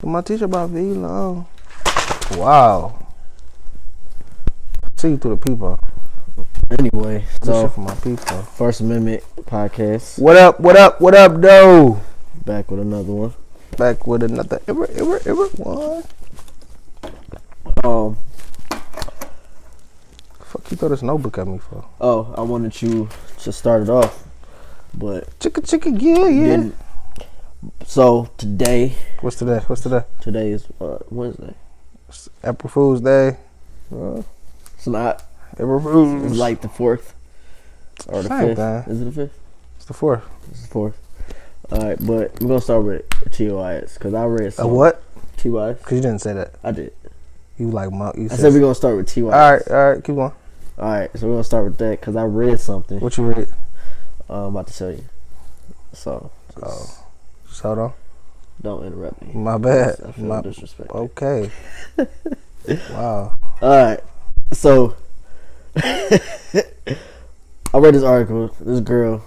My teacher about V-Lo. Wow. See you through the people. Anyway, so for my people. First Amendment podcast. What up, though? Back with another one. Back with another ever one. Fuck you throw this notebook at me for? Oh, I wanted you to start it off, but Chicka, yeah. So today. What's today? Today is Wednesday. It's April Fool's Day. It's not. April Fool's. It's like the 4th or the Same 5th. thing. Is it the 5th? It's the 4th. It's the 4th. All right, but we're gonna start with TYS because I read some. What? TYS. Because you didn't say that. I did. You like you I said we're gonna start with TYS. All right, keep going. All right, so we're gonna start with that because I read something. What you read? I'm about to tell you. So. Just hold on. Don't interrupt me. My bad. I feel disrespect. Okay. Wow. All right. So I read this article. This girl,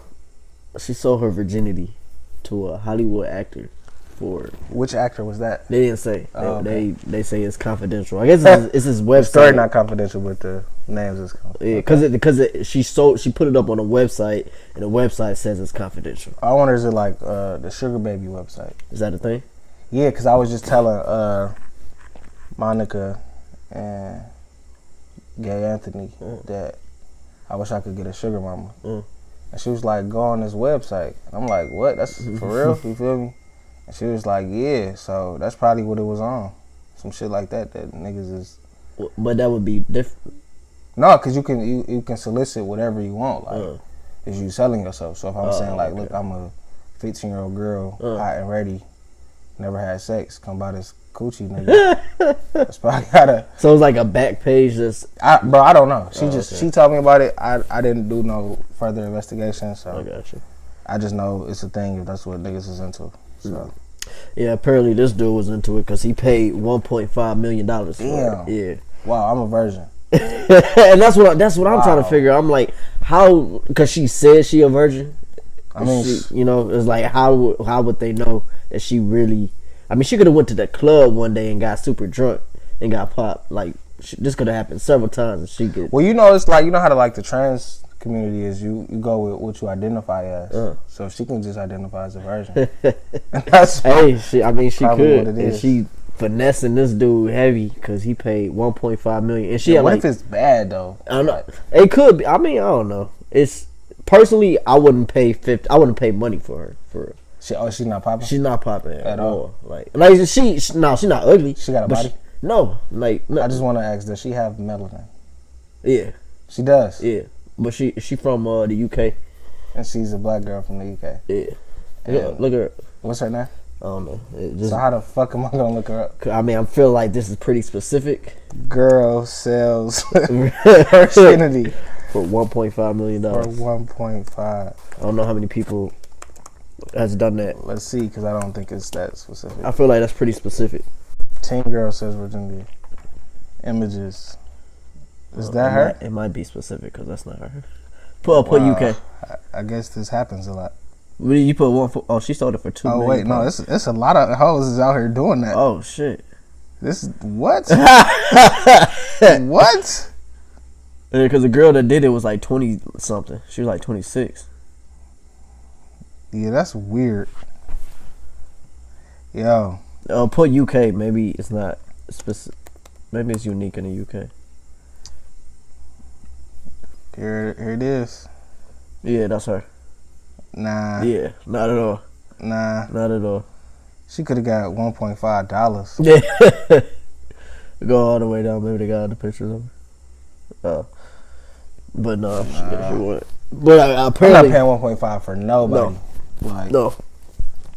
she sold her virginity to a Hollywood actor for. Which actor was that? They didn't say. Okay. They say it's confidential. I guess it's his website. The story not confidential, but the names is confidential. Yeah, because she put it up on a website, and the website says it's confidential. I wonder, is it like the Sugar Baby website? Is that a thing? Yeah, because I was just telling Monica and Gay Anthony that I wish I could get a sugar mama. And she was like, go on this website. And I'm like, what? That's for real? You feel me? And she was like, yeah. So that's probably what it was on. Some shit like that niggas is. But that would be different. No, because you can solicit whatever you want. Like, is you selling yourself. So if I'm saying, like, look, I'm a 15-year-old girl, hot and ready, never had sex, come by this coochie nigga. That's probably gotta. So it's like a back page that's. Bro, I don't know. She told me about it. I didn't do no further investigation, so I got you. I just know it's a thing if that's what niggas is into. So. Yeah, apparently this dude was into it because he paid $1.5 million for it. Yeah. Wow, I'm a virgin. And that's what I'm trying to figure. I'm like, how? Because she said she a virgin. I mean, it's like how would they know that she really? I mean, she could have went to the club one day and got super drunk and got popped. Like this could have happened several times. And she could. Well, it's like how to like the trans community is. You go with what you identify as. So she can just identify as a virgin. That's she could. And she finessing this dude heavy because he paid $1.5 million. And she what if it's bad though? I don't know. It could be. I mean, I don't know. It's personally, I wouldn't pay $50 money for her for real. She's not popping. She's not popping at all. Like she's not ugly. She got a body. No. I just want to ask, does she have melanin? Yeah, she does. Yeah, but she from the UK, and she's a black girl from the UK. Yeah, look at her. What's her name? I don't know. So how the fuck am I gonna look her up? I mean, I feel like this is pretty specific. Girl sells virginity for $1.5 million. For 1.5. I don't know how many people has done that. Let's see, because I don't think it's that specific. I feel like that's pretty specific. Teen girl says virginity. Images. Is that her? It might be specific because that's not her. Put UK. I guess this happens a lot. You put one for? Oh, she sold it for $2 million. Oh wait, no, it's a lot of hoes is out here doing that. Oh shit. This is what? What? Because the girl that did it was like 20 something. She was like 26. Yeah, that's weird. Yo. Put UK. Maybe it's not specific. Maybe it's unique in the UK. Here it is. Yeah, that's her. Nah. Yeah, not at all. Nah. Not at all. She could have got $1.5. Yeah. Go all the way down. Maybe they got the pictures of her. But no, she wouldn't. But apparently, I'm not paying $1.5 for nobody. No.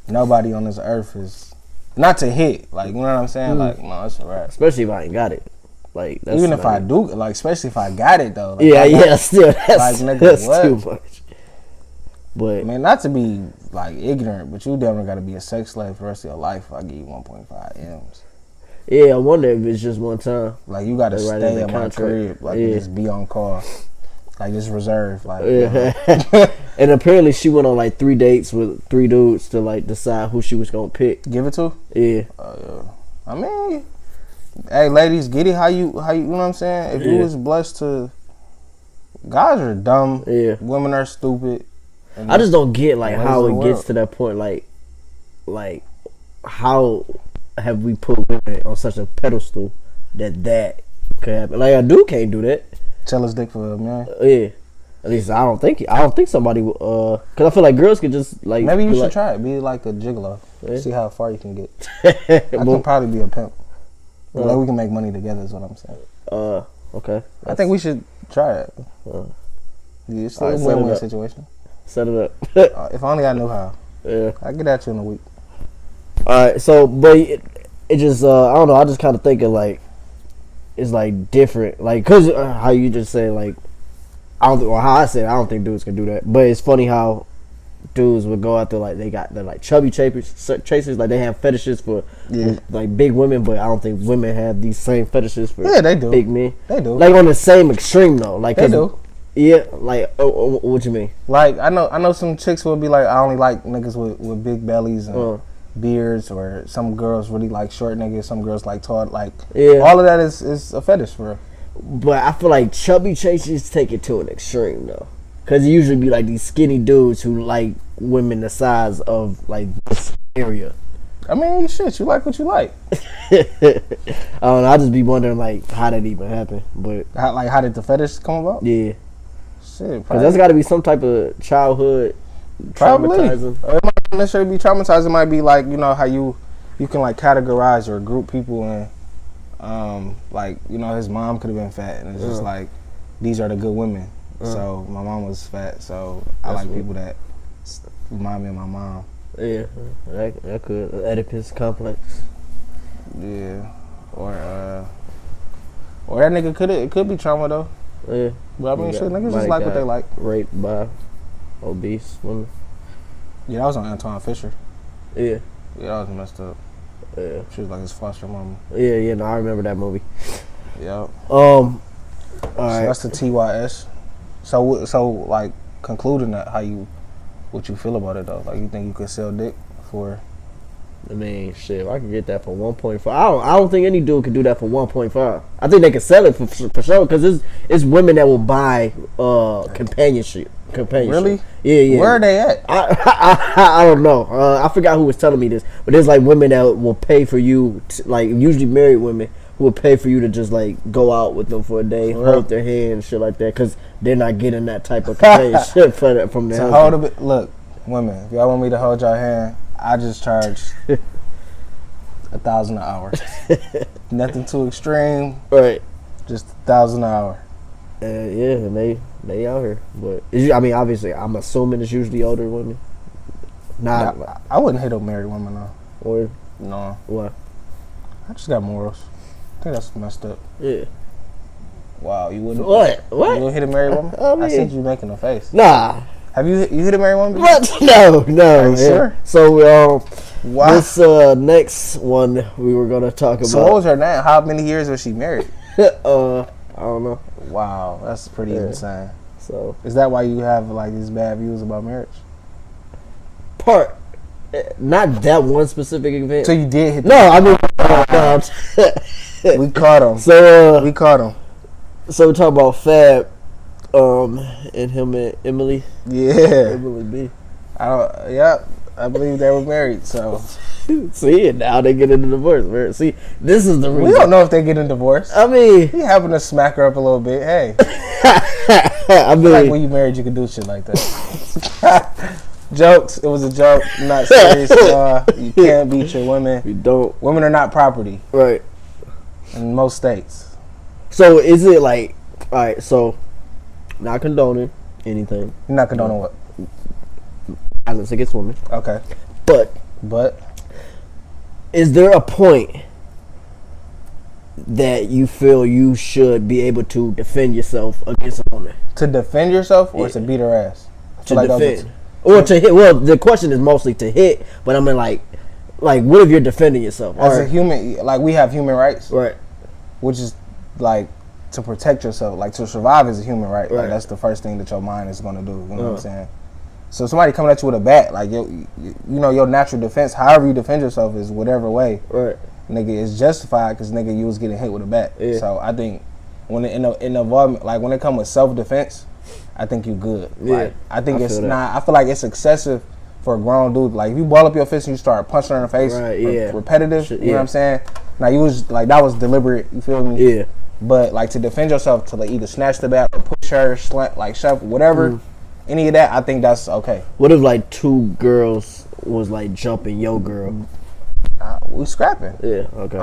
Nobody on this earth is not to hit. Like, you know what I'm saying? Like, no, it's a wrap. Especially if I ain't got it. Like, that's even if I do, like, especially if I got it though. Like, still, that's, like, nigga, that's what? too much. But man, not to be like ignorant, but you definitely got to be a sex slave for the rest of your life. If I give you 1.5 M's. Yeah, I wonder if it's just one time. Like, you got to stay in my crib, like, just be on call, like, just reserve, like. Yeah. And apparently she went on like 3 dates with 3 dudes to like decide who she was gonna pick. Give it to? Yeah. I mean, hey, ladies, get it how you know what I'm saying? If you was blessed to, guys are dumb. Yeah. Women are stupid. I just don't get like how it gets to that point. Like how have we put women on such a pedestal that could happen? Like a dude can't do that. Tell his dick for a man. Yeah. At least I don't think somebody would. Cause I feel like girls could just like. Maybe you should try it. Be like a gigolo. Yeah. See how far you can get. I can probably be a pimp. Like we can make money together. Is what I'm saying. Okay. I think we should try it. It's still a win-win situation. Set it up. If only I knew how. Yeah. I'll get at you in a week. Alright, so but it just I don't know, I just kinda think of like it's like different. Like cause how you just say like I don't think dudes can do that. But it's funny how dudes would go out there like they got the like chubby chasers, like they have fetishes for like big women, but I don't think women have these same fetishes for they do. Big men. They do. Like on the same extreme though. Like they do. Yeah, like what you mean? Like I know some chicks will be like, I only like niggas with big bellies and beards, or some girls really like short niggas, some girls like tall. Like all of that is a fetish for real. But I feel like chubby chasers take it to an extreme though, cause it usually be like these skinny dudes who like women the size of like this area. I mean, shit, you like what you like. I don't know. I just be wondering like how that even happened, but how did the fetish come about? Yeah. Shit, because that's got to be some type of childhood traumatizing. It might not necessarily be traumatizing. It might be like, you know how you can like categorize or group people in, like, you know, his mom could have been fat, and it's just like, these are the good women. So my mom was fat, so I like people that remind me of my mom. Yeah, that could Oedipus complex. Yeah, or that nigga could be trauma though. Yeah. But I mean, shit, niggas just like what they like. Raped by obese women. Yeah, that was on Antoine Fisher. Yeah. Yeah, that was messed up. Yeah. She was like his foster mama. Yeah, no, I remember that movie. Yep. All right. So that's the TYS. So like, concluding that, what you feel about it though? Like, you think you could sell dick for? I mean, shit, if I could get that for 1.5, I don't think any dude could do that for 1.5. I think they could sell it for sure, because it's women that will buy companionship. Really? Yeah. Where are they at? I don't know. I forgot who was telling me this, but there's like women that will pay for you, like usually married women who will pay for you to just like go out with them for a day, hold their hand, and shit like that, because they're not getting that type of companionship from their husband. Look, women, if y'all want me to hold your hand, I just charge $1,000 an hour. Nothing too extreme. Right. Just $1,000 an hour. Yeah, and they out here. But I mean, obviously, I'm assuming it's usually older women. I wouldn't hit a married woman though. Or no. Why? I just got morals. I think that's messed up. Yeah. Wow, you wouldn't? What? You wouldn't hit a married woman? I seen you making a face. Nah. Have you hit a married woman? What? No. Are you sure? So, wow. This next one we were gonna talk about. So what was her name? How many years was she married? I don't know. Wow, that's pretty insane. So is that why you have like these bad views about marriage? Not that one specific event. So you did hit. No, I mean, we caught him. So we caught him. So we talk about Fab, and him and Emily. Yeah. Emily B. I believe they were married. So see, now they get into divorce. See, this is the reason. We don't know if they get in divorce. I mean, he happened to smack her up a little bit. Hey, I mean, like when you married, you can do shit like that. Jokes. It was a joke. Not serious. You can't beat your women. You don't. Women are not property. Right. In most states. So is it like, all right? So, not condoning anything. You're not condoning what? Violence against women. Okay. But is there a point that you feel you should be able to defend yourself against a woman? To defend yourself, or to beat her ass? To defend. Or to hit. Well, the question is mostly to hit, but I mean, like what if you're defending yourself? As a human, like, we have human rights. Right. Which is, like, to protect yourself. Like, to survive is a human right. Like, that's the first thing that your mind is going to do. You know what I'm saying? So somebody coming at you with a bat, like you know, your natural defense, however you defend yourself is whatever way. Right. Nigga, is justified because nigga, you was getting hit with a bat. Yeah. So I think when in the involvement, like when it comes with self defense, I think you good. Yeah. Like, I think it's not. I feel like it's excessive for a grown dude. Like if you ball up your fist and you start punching her in the face, right, yeah, repetitive. You know what I'm saying? Now you was like that was deliberate. You feel me? Yeah. But like to defend yourself, to like either snatch the bat or push her, slant, like shove, whatever, any of that, I think that's okay. What if like two girls was like jumping your girl? We scrapping. Yeah. Okay.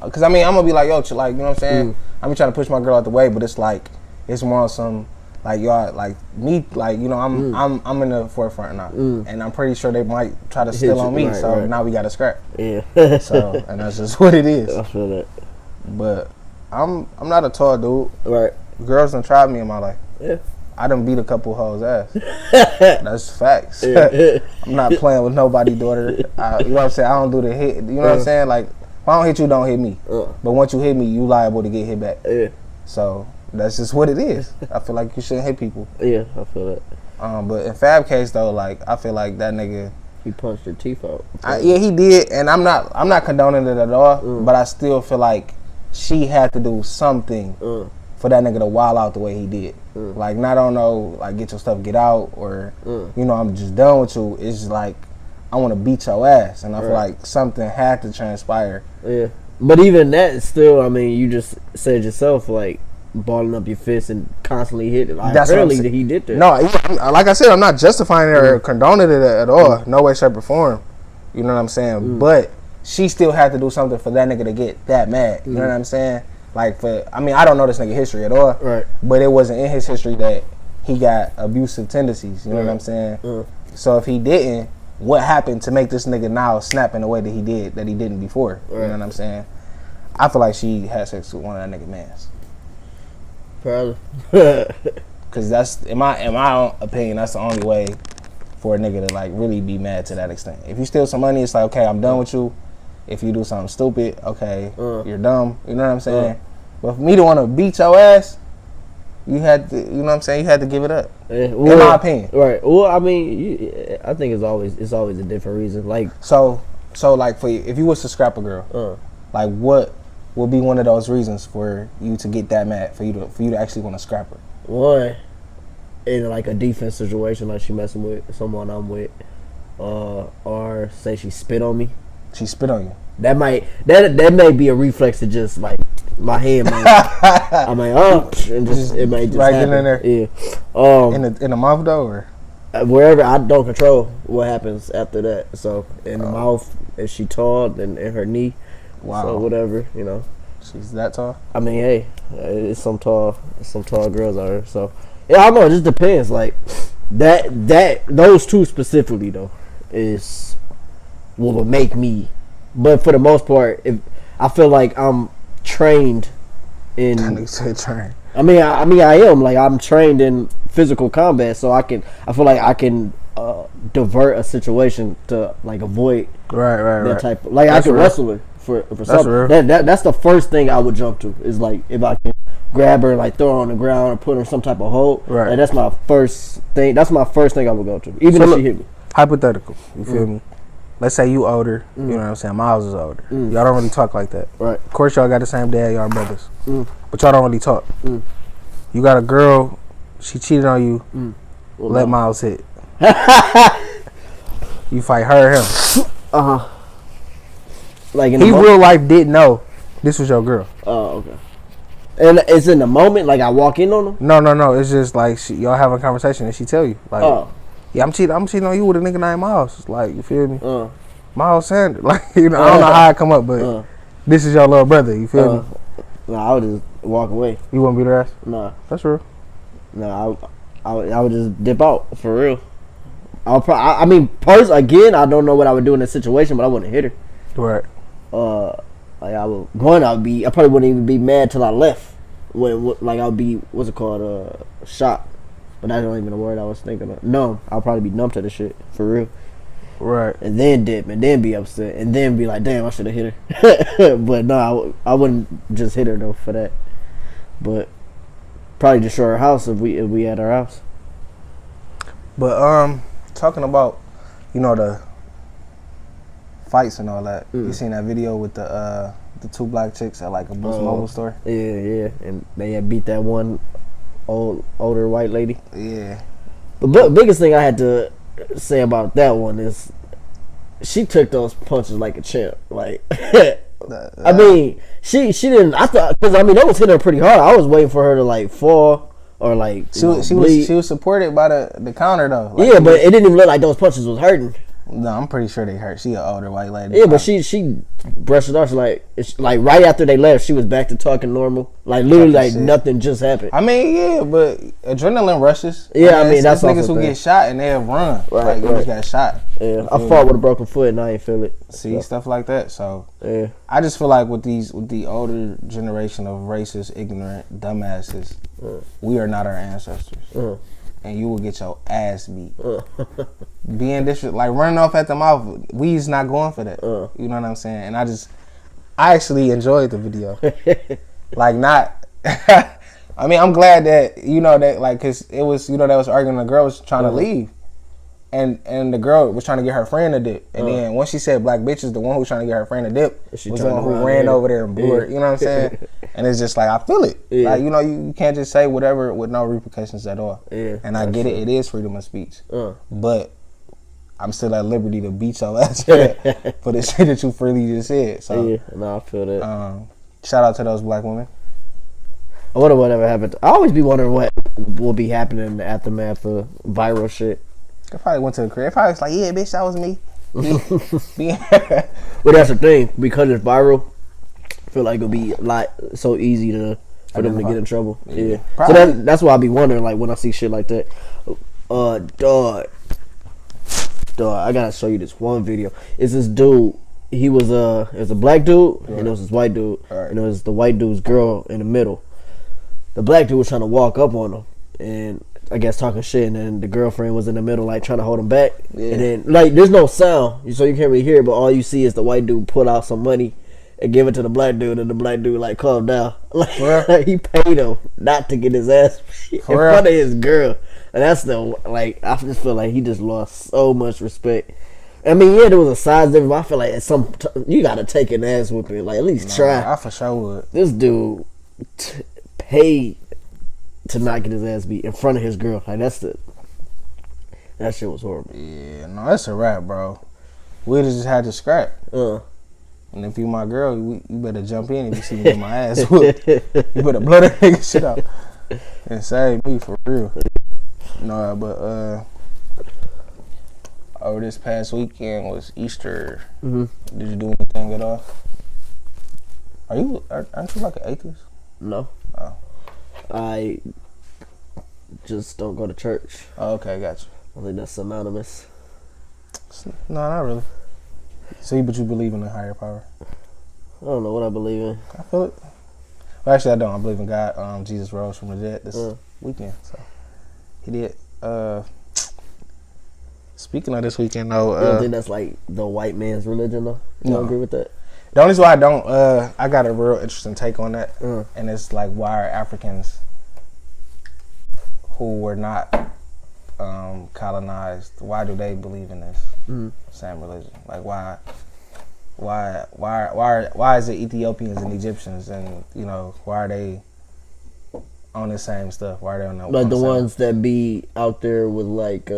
Because I mean, I'm gonna be like, yo, like, you know what I'm saying? I'm trying to push my girl out the way, but it's like, it's more on some, like, y'all, like me, like, you know, I'm in the forefront now, and I'm pretty sure they might try to steal on me. So now we got to scrap. Yeah. So and that's just what it is. I feel that. But I'm not a tall dude. Right. Girls done tried me in my life. Yeah. I done beat a couple hoes' ass. That's facts. I'm not playing with nobody, daughter. You know what I'm saying? I don't do the hit. You know what I'm saying? Like, if I don't hit you, don't hit me. But once you hit me, you liable to get hit back. Yeah. So that's just what it is. I feel like you shouldn't hit people. Yeah, I feel that. But in Fab case though, like I feel like that nigga, he punched her teeth out. Yeah, he did, and I'm not condoning it at all. But I still feel like she had to do something for that nigga to wild out the way he did. Like, not on no, like, get your stuff, get out, or, you know, I'm just done with you. It's just like, I want to beat your ass. And I feel like something had to transpire. Yeah. But even that, still, I mean, you just said yourself, like, balling up your fist and constantly hitting. Like, that's apparently that he did that. No, like I said, I'm not justifying it or condoning it at all. No way, shape, or form. You know what I'm saying? But she still had to do something for that nigga to get that mad. You know what I'm saying? Like, I mean, I don't know this nigga history at all. Right. But it wasn't in his history that he got abusive tendencies. You know what I'm saying? So if he didn't, what happened to make this nigga now snap in the way that he did, that he didn't before? Right. You know what I'm saying? I feel like she had sex with one of that nigga mans. Probably. Because that's, in my opinion, that's the only way for a nigga to, like, really be mad to that extent. If you steal some money, it's like, okay, I'm done with you. If you do something stupid, okay, you're dumb. You know what I'm saying? But for me to want to beat your ass, you had to, you know what I'm saying? You had to give it up. Well, in my opinion. Right. Well, I mean, I think it's always a different reason. Like, so like, for you, if you was to scrap a girl, like, what would be one of those reasons for you to get that mad, for you to actually want to scrap her? One, in like a defense situation, like she messing with someone I'm with, or say she spit on me. She spit on you. That may be a reflex to just like my hand. I'm like, oh, and just it may just right happen. In there. Yeah. In the mouth though, or wherever. I don't control what happens after that. So in the mouth, if she tall, then in her knee. Wow. So whatever, you know. She's that tall. I mean, hey, it's some tall girls out here. So yeah, I don't know. It just depends. Like those two specifically though is what would make me. But for the most part, if I feel like I'm trained in. Trained. I mean, I am. Like, I'm trained in physical combat, so I feel like I can divert a situation to like avoid that type of, like, that's I can wrestle her for something. That's the first thing I would jump to, is like if I can grab her, like throw her on the ground or put her in some type of hold. Right. Like, that's my first thing. That's my first thing I would go to, even if she hit me. Hypothetical. You feel me? Let's say you older, you know what I'm saying? Miles is older. Y'all don't really talk like that. Right. Of course, y'all got the same dad, y'all brothers. But y'all don't really talk. You got a girl, she cheated on you, let Miles hit. You fight her or him. Like, in he real life didn't know this was your girl. Oh, okay. And it's in the moment, like I walk in on her? No. It's just like y'all have a conversation and she tell you. Like, yeah, I'm cheating on you with a nigga named Miles. Like, you feel me? Miles Sanders. Like, you know, I don't know how I come up, but this is your little brother. You feel me? No, I would just walk away. You wouldn't beat her ass? No. That's real. No, I would just dip out, for real. I mean, again, I don't know what I would do in this situation, but I wouldn't hit her. Right. Like, I probably wouldn't even be mad till I left. Like, I would be, what's it called, shocked. But that's not even a word I was thinking of. Numb. I'll probably be numb to the shit, for real. Right. And then dip, and then be upset, and then be like, damn, I should have hit her. But no, I wouldn't just hit her though for that. But probably destroy her house if we at our house. But talking about, the fights and all that. You seen that video with the two black chicks at like a Boost Mobile store? Yeah, and they had beat that one older white lady. Yeah. The biggest thing I had to say about that one is she took those punches like a champ. Like, I mean, she didn't. I thought, because I mean, that was hitting her pretty hard. I was waiting for her to like fall or like she was supported by the counter though. Like, yeah, but it didn't even look like those punches was hurting. No, I'm pretty sure they hurt. She an older white lady. Yeah, but she brushed it off. Like right after they left, she was back to talking normal. Like literally, like nothing just happened. I mean, yeah, but adrenaline rushes. Yeah, I mean that's niggas who get shot and they'll run. Right, you just got shot. Yeah, I fought with a broken foot and I ain't feel it. See, stuff like that. So yeah, I just feel like with the older generation of racist, ignorant dumbasses, we are not our ancestors. And you will get your ass beat. Being like running off at the mouth, we's not going for that. You know what I'm saying? And I actually enjoyed the video. Like not, I mean, I'm glad that, that like, cause it was, that was arguing, the girl was trying to leave. And the girl was trying to get her friend to dip. And then once she said black bitches, the one who was trying to get her friend to dip was the one who ran over there and blew her. You know what I'm saying? And it's just like, I feel it. Yeah. Like, you can't just say whatever with no repercussions at all. Yeah, and I get it. It is freedom of speech. But I'm still at liberty to beat your ass for the shit that you freely just said. So yeah, no, I feel that. Shout out to those black women. I wonder whatever happened. I always be wondering what will be happening in the aftermath of viral shit. I probably went to the crib. Probably was like, yeah, bitch, that was me. Well, that's the thing. Because it's viral, I feel like it'll be so easy for them to get in trouble. Yeah. So that's why I be wondering, like, when I see shit like that. Dog, I gotta show you this one video. It's this dude. He was it was a black dude and it was this white dude. Right. And it was the white dude's girl in the middle. The black dude was trying to walk up on him and I guess talking shit, and then the girlfriend was in the middle, like trying to hold him back. Yeah. And then, like, there's no sound, so you can't really hear it, but all you see is the white dude pull out some money and give it to the black dude, and the black dude, like, calm down. Like, he paid him not to get his ass in front of his girl. And that's I just feel like he just lost so much respect. I mean, yeah, there was a size difference, but I feel like you gotta take an ass whipping, like, at least try. I for sure would. This dude paid to not get his ass beat in front of his girl. Like, that shit was horrible. Yeah, no, that's a wrap, bro. We'd have just had to scrap. And if you my girl, you better jump in if you see me in my ass whooped. You better blow that nigga shit out and save me for real. No, but over this past weekend was Easter. Did you do anything at all? Aren't you like an atheist? No. Oh. I just don't go to church. Oh, okay, got you. I think that's synonymous. No, not really. See, but you believe in a higher power. I don't know what I believe in. I feel it. Well, actually, I don't. I believe in God. Jesus rose from the dead this weekend, so he did. Speaking of this weekend, though, you don't think that's like the white man's religion, though? You don't agree with that? The only reason why I don't, I got a real interesting take on that, and it's like, why are Africans who were not colonized, why do they believe in this same religion? Like, why is it Ethiopians and Egyptians, and why are they on the same stuff? Why are they on the like the ones that be out there with like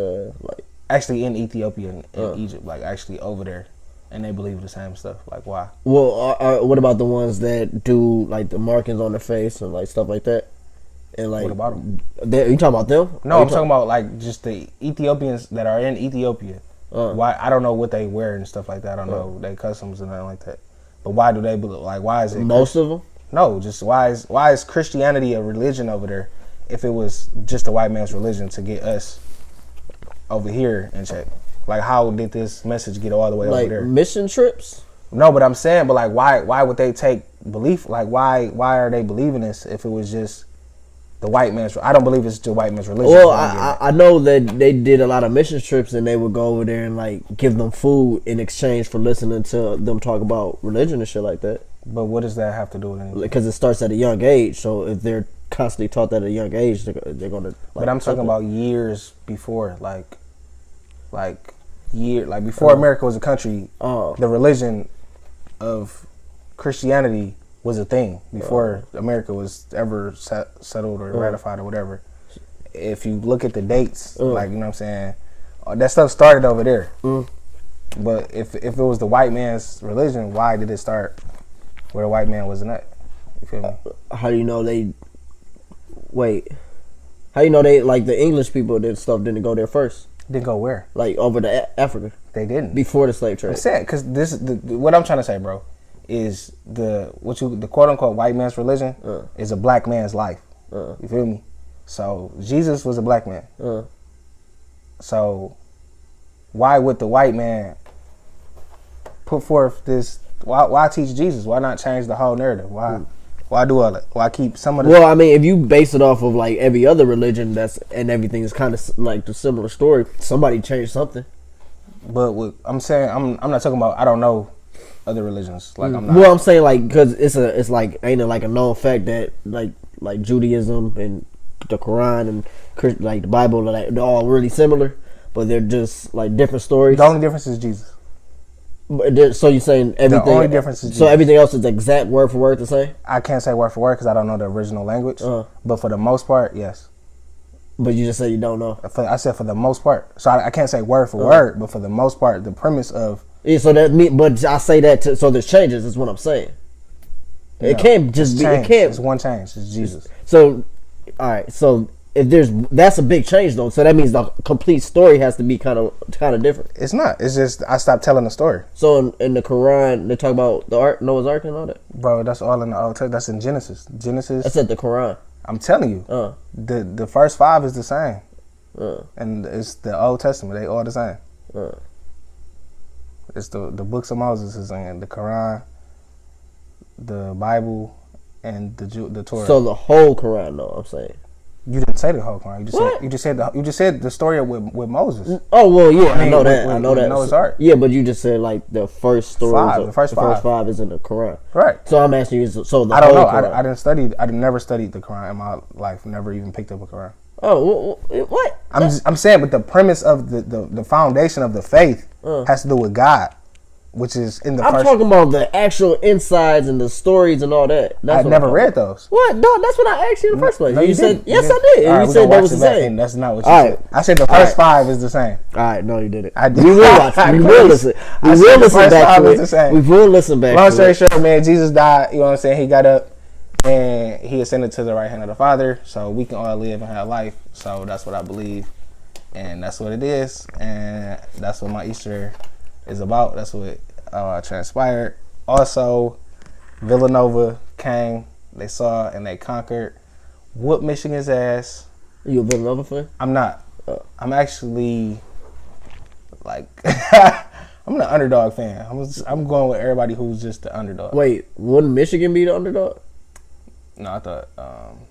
actually in Ethiopia and Egypt, like actually over there? And they believe the same stuff. Like, why? Well, what about the ones that do like the markings on their face and like stuff like that? And like, what about them? You talking about them? No, I'm talking about like just the Ethiopians that are in Ethiopia. Why? I don't know what they wear and stuff like that. I don't know their customs and nothing like that. But why do they believe? Like, why is it most of them? No, just why is Christianity a religion over there? If it was just a white man's religion to get us over here in check. Like, how did this message get all the way over there? Like mission trips? No, but I'm saying, why would they take belief? Like, why are they believing this if it was just the white man's. I don't believe it's the white man's religion. Well, I know that they did a lot of mission trips and they would go over there and like give them food in exchange for listening to them talk about religion and shit like that. But what does that have to do with anything? Because it starts at a young age. So if they're constantly taught that at a young age, they're going to. Like, but I'm talking about years before, like before America was a country. The religion of Christianity was a thing before America was ever settled or ratified or whatever. If you look at the dates, like, you know what I'm saying, that stuff started over there. But if it was the white man's religion, why did it start where the white man wasn't at? You feel me? How do you know they? Wait, how do you know they, like, the English people did stuff didn't go there first? Didn't go where? Like over to Africa. They didn't before the slave trade. I'm saying, because what I'm trying to say, bro, is the quote unquote white man's religion is a black man's life. You feel me? So Jesus was a black man. So why would the white man put forth this? Why teach Jesus? Why not change the whole narrative? Why do all that? Why keep some of the... Well, I mean, if you base it off of like every other religion and everything is kind of like the similar story, somebody changed something. But I'm saying, I'm not talking about, I don't know other religions. Like, I'm not. Well, I'm saying, like, because it's like, ain't it like a known fact that like Judaism and the Quran and like the Bible, like, they're all really similar, but they're just like different stories. The only difference is Jesus. So you're saying everything? The only difference is Jesus. So everything else is exact word for word the same? I can't say word for word because I don't know the original language. But for the most part, yes. But you just said you don't know. I said for the most part. So I can't say word for word, but for the most part, the premise of... Yeah, so but I say that so there's changes, is what I'm saying. It can't just be... It can't. It's one change. It's Jesus. So, all right. So if that's a big change though. So that means the complete story has to be kind of different. It's not. It's just I stopped telling the story. So in the Quran, they talk about the Noah's Ark and all that. Bro, that's all in the Old Testament. That's in Genesis. That's in the Quran. I'm telling you. The first 5 is the same. And it's the Old Testament. They all the same. It's the books of Moses is in the Quran, the Bible, and the Torah. So the whole Quran, though, I'm saying. You didn't say the whole Quran. You just said the story with Moses. Oh well, yeah, I know that. I know that. Noah's Ark. Yeah, but you just said like the first story. The first 5 is in the Quran. Right. So I'm asking you. So the I don't know. Quran. I never studied the Quran in my life. Never even picked up a Quran. Oh, what? I'm saying, but the premise of the foundation of the faith has to do with God, which is in the. I'm talking about the actual insides and the stories and all that. I've never read those. What? No, that's what I asked you in the first place. No, you said yes, I did. And you said that was the same. That's not what you said. I said the first 5 is the same. All right, no, you didn't. I did. We will watch. We will listen. We will listen back to it. We will listen back. Long story short, man, Jesus died. You know what I'm saying? He got up and he ascended to the right hand of the Father, so we can all live and have life. So that's what I believe, and that's what it is, and that's what my Easter is about. That's what transpired. Also, Villanova came, they saw, and they conquered. Whooped Michigan's ass. You a Villanova fan? I'm not. I'm actually like I'm an underdog fan. I'm going with everybody who's just the underdog. Wait, wouldn't Michigan be the underdog? No, I thought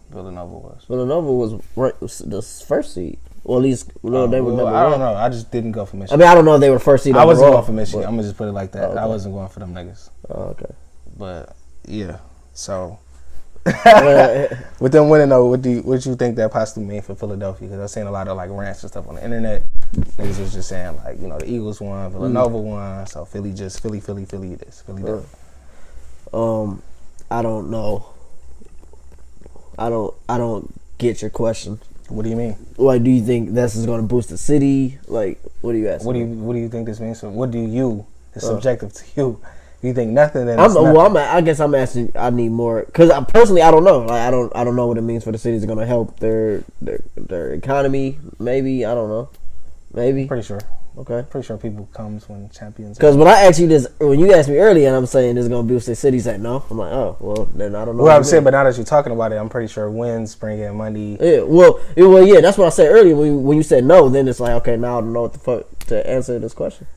Villanova was. Villanova was the first seed. Well, at least they were number one. I don't know. I just didn't go for Michigan. I mean, I don't know if they were first seed. I wasn't going for Michigan. I'm gonna just put it like that. Okay. I wasn't going for them niggas. Oh, okay. But yeah, so with them winning though, what you think that possibly mean for Philadelphia? Because I've seen a lot of like rants and stuff on the internet. Niggas was just saying like, you know, the Eagles won, Villanova won, so Philly this, Philly that. I don't know. I don't get your question. What do you mean? Like, do you think this is going to boost the city? Like, what do you ask? What do you think this means? So what do you? It's subjective to you. You think nothing? Then it's nothing. I guess I'm asking. I need more because personally, I don't know. Like, I don't know what it means for the cities. Going to help their economy? Maybe, I don't know. Maybe. Pretty sure. Okay. Pretty sure people comes when champions. Because when I asked you this, when you asked me earlier, and I'm saying this is going to boost the city, said no. I'm like, oh, well, then I don't know. Well, I'm saying, but now that you're talking about it, I'm pretty sure wins bring in money. Yeah, well, yeah, that's what I said earlier. When you said no, then it's like, okay, now I don't know what the fuck to answer this question.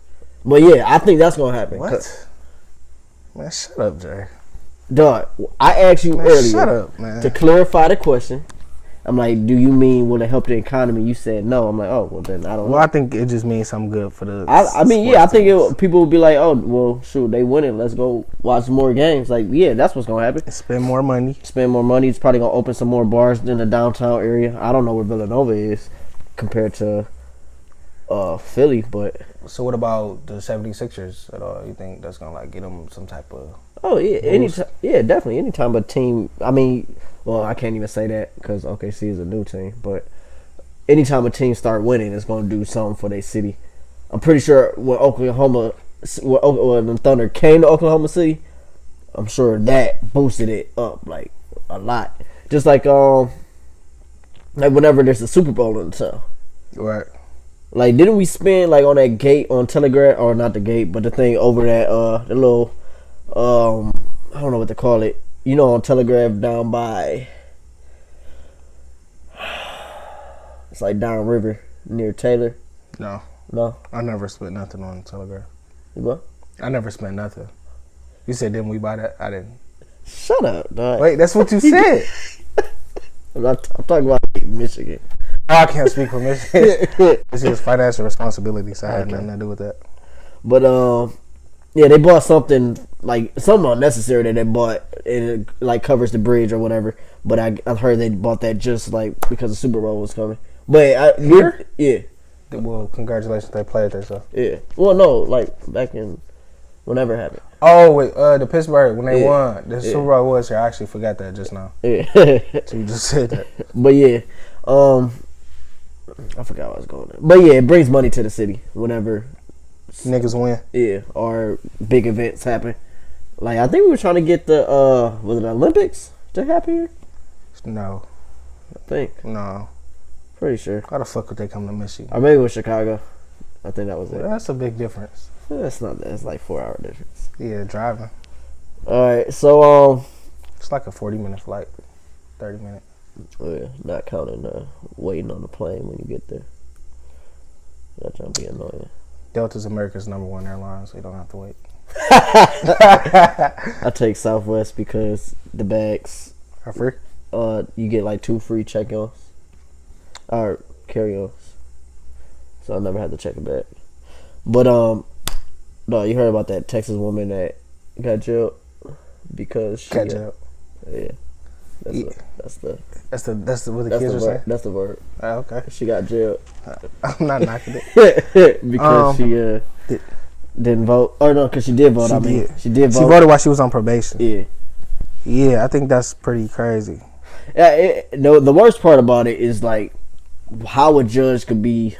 But yeah, I think that's going to happen. What? Man, shut up, Jay. Dog, I asked you earlier shut up, man. to clarify the question, I'm like, do you mean will it help the economy? You said no. I'm like, oh, well then I don't know. Well, I think it just means something good for the. I mean, yeah, I think people would be like, oh, well, shoot, they winning. Let's go watch more games. Like, yeah, that's what's gonna happen. Spend more money. Spend more money. It's probably gonna open some more bars in the downtown area. I don't know where Villanova is compared to Philly, but. So what about the 76ers at all? You think that's gonna like get them some type of? Oh yeah, definitely. Anytime a team, I mean, well, I can't even say that because OKC is a new team, but anytime a team start winning, it's going to do something for their city. I'm pretty sure when the Thunder came to Oklahoma City, I'm sure that boosted it up like a lot. Just like whenever there's a Super Bowl in the town, right? Like, didn't we spend like on that gate on Telegraph, or not the gate, but the thing over that the little I don't know what to call it. You know, on Telegraph down by, it's like downriver near Taylor. No. I never spent nothing on Telegraph. You what? I never spent nothing. You said, didn't we buy that? I didn't. Shut up, dog. Wait, that's what you said. I'm talking about Michigan. I can't speak for Michigan. This is financial responsibility, so I had nothing to do with that. But yeah, they bought something unnecessary that they bought, and it like covers the bridge or whatever. But I heard they bought that just like because the Super Bowl was coming. But here, yeah. Well, congratulations, they played there, so. Yeah. Well, no, like back in whenever it happened. Oh wait, the Pittsburgh when they won, the Super Bowl was here. I actually forgot that just now. Yeah. So you just said that. But yeah, I forgot what I was going on. But yeah, it brings money to the city whenever niggas win. Yeah, or big events happen. Like, I think we were trying to get the was it the Olympics to happen here? No. I think. No. Pretty sure. How the fuck would they come to Michigan? Or maybe it was Chicago. I think that was it. That's a big difference. That's not that. It's like 4 hour difference. Yeah, driving. Alright, so it's like a 40-minute flight. 30 minutes. Oh yeah, not counting waiting on the plane when you get there. That's gonna be annoying. Delta's America's #1 airline, so you don't have to wait. I take Southwest because the bags are free. You get like 2 free check-ons or carry-ons, so I never had to check a bag. But no, you heard about that Texas woman that got jailed because she got jailed. Yeah, that's the what the kids are saying. That's the word. Oh, okay. She got jailed. I'm not knocking it because she didn't vote. Or no, because she did vote. She did vote. She voted while she was on probation. Yeah. Yeah, I think that's pretty crazy. Yeah, the worst part about it is like how a judge could be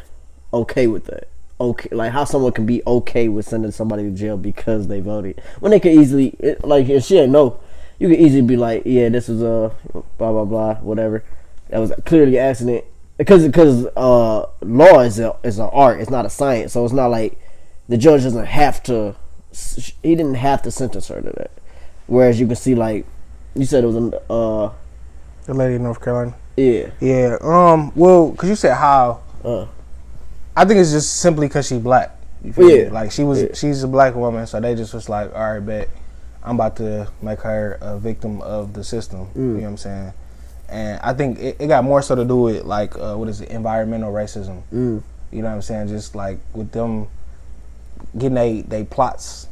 okay with that. Okay, like how someone can be okay with sending somebody to jail because they voted when they could easily if she didn't know, you could easily be like, yeah, this was a blah blah blah whatever. That was clearly an accident because law is an art. It's not a science, so it's not like the judge doesn't have to. He didn't have to sentence her to that. Whereas you can see, like you said, it was the lady in North Carolina. Yeah. Yeah. Well, because you said how. I think it's just simply because she's black. You feel me? Like she's a black woman, so they just was like, all right, bet I'm about to make her a victim of the system. You know what I'm saying? And I think it got more so to do with like environmental racism. You know what I'm saying? Just like with them getting they plots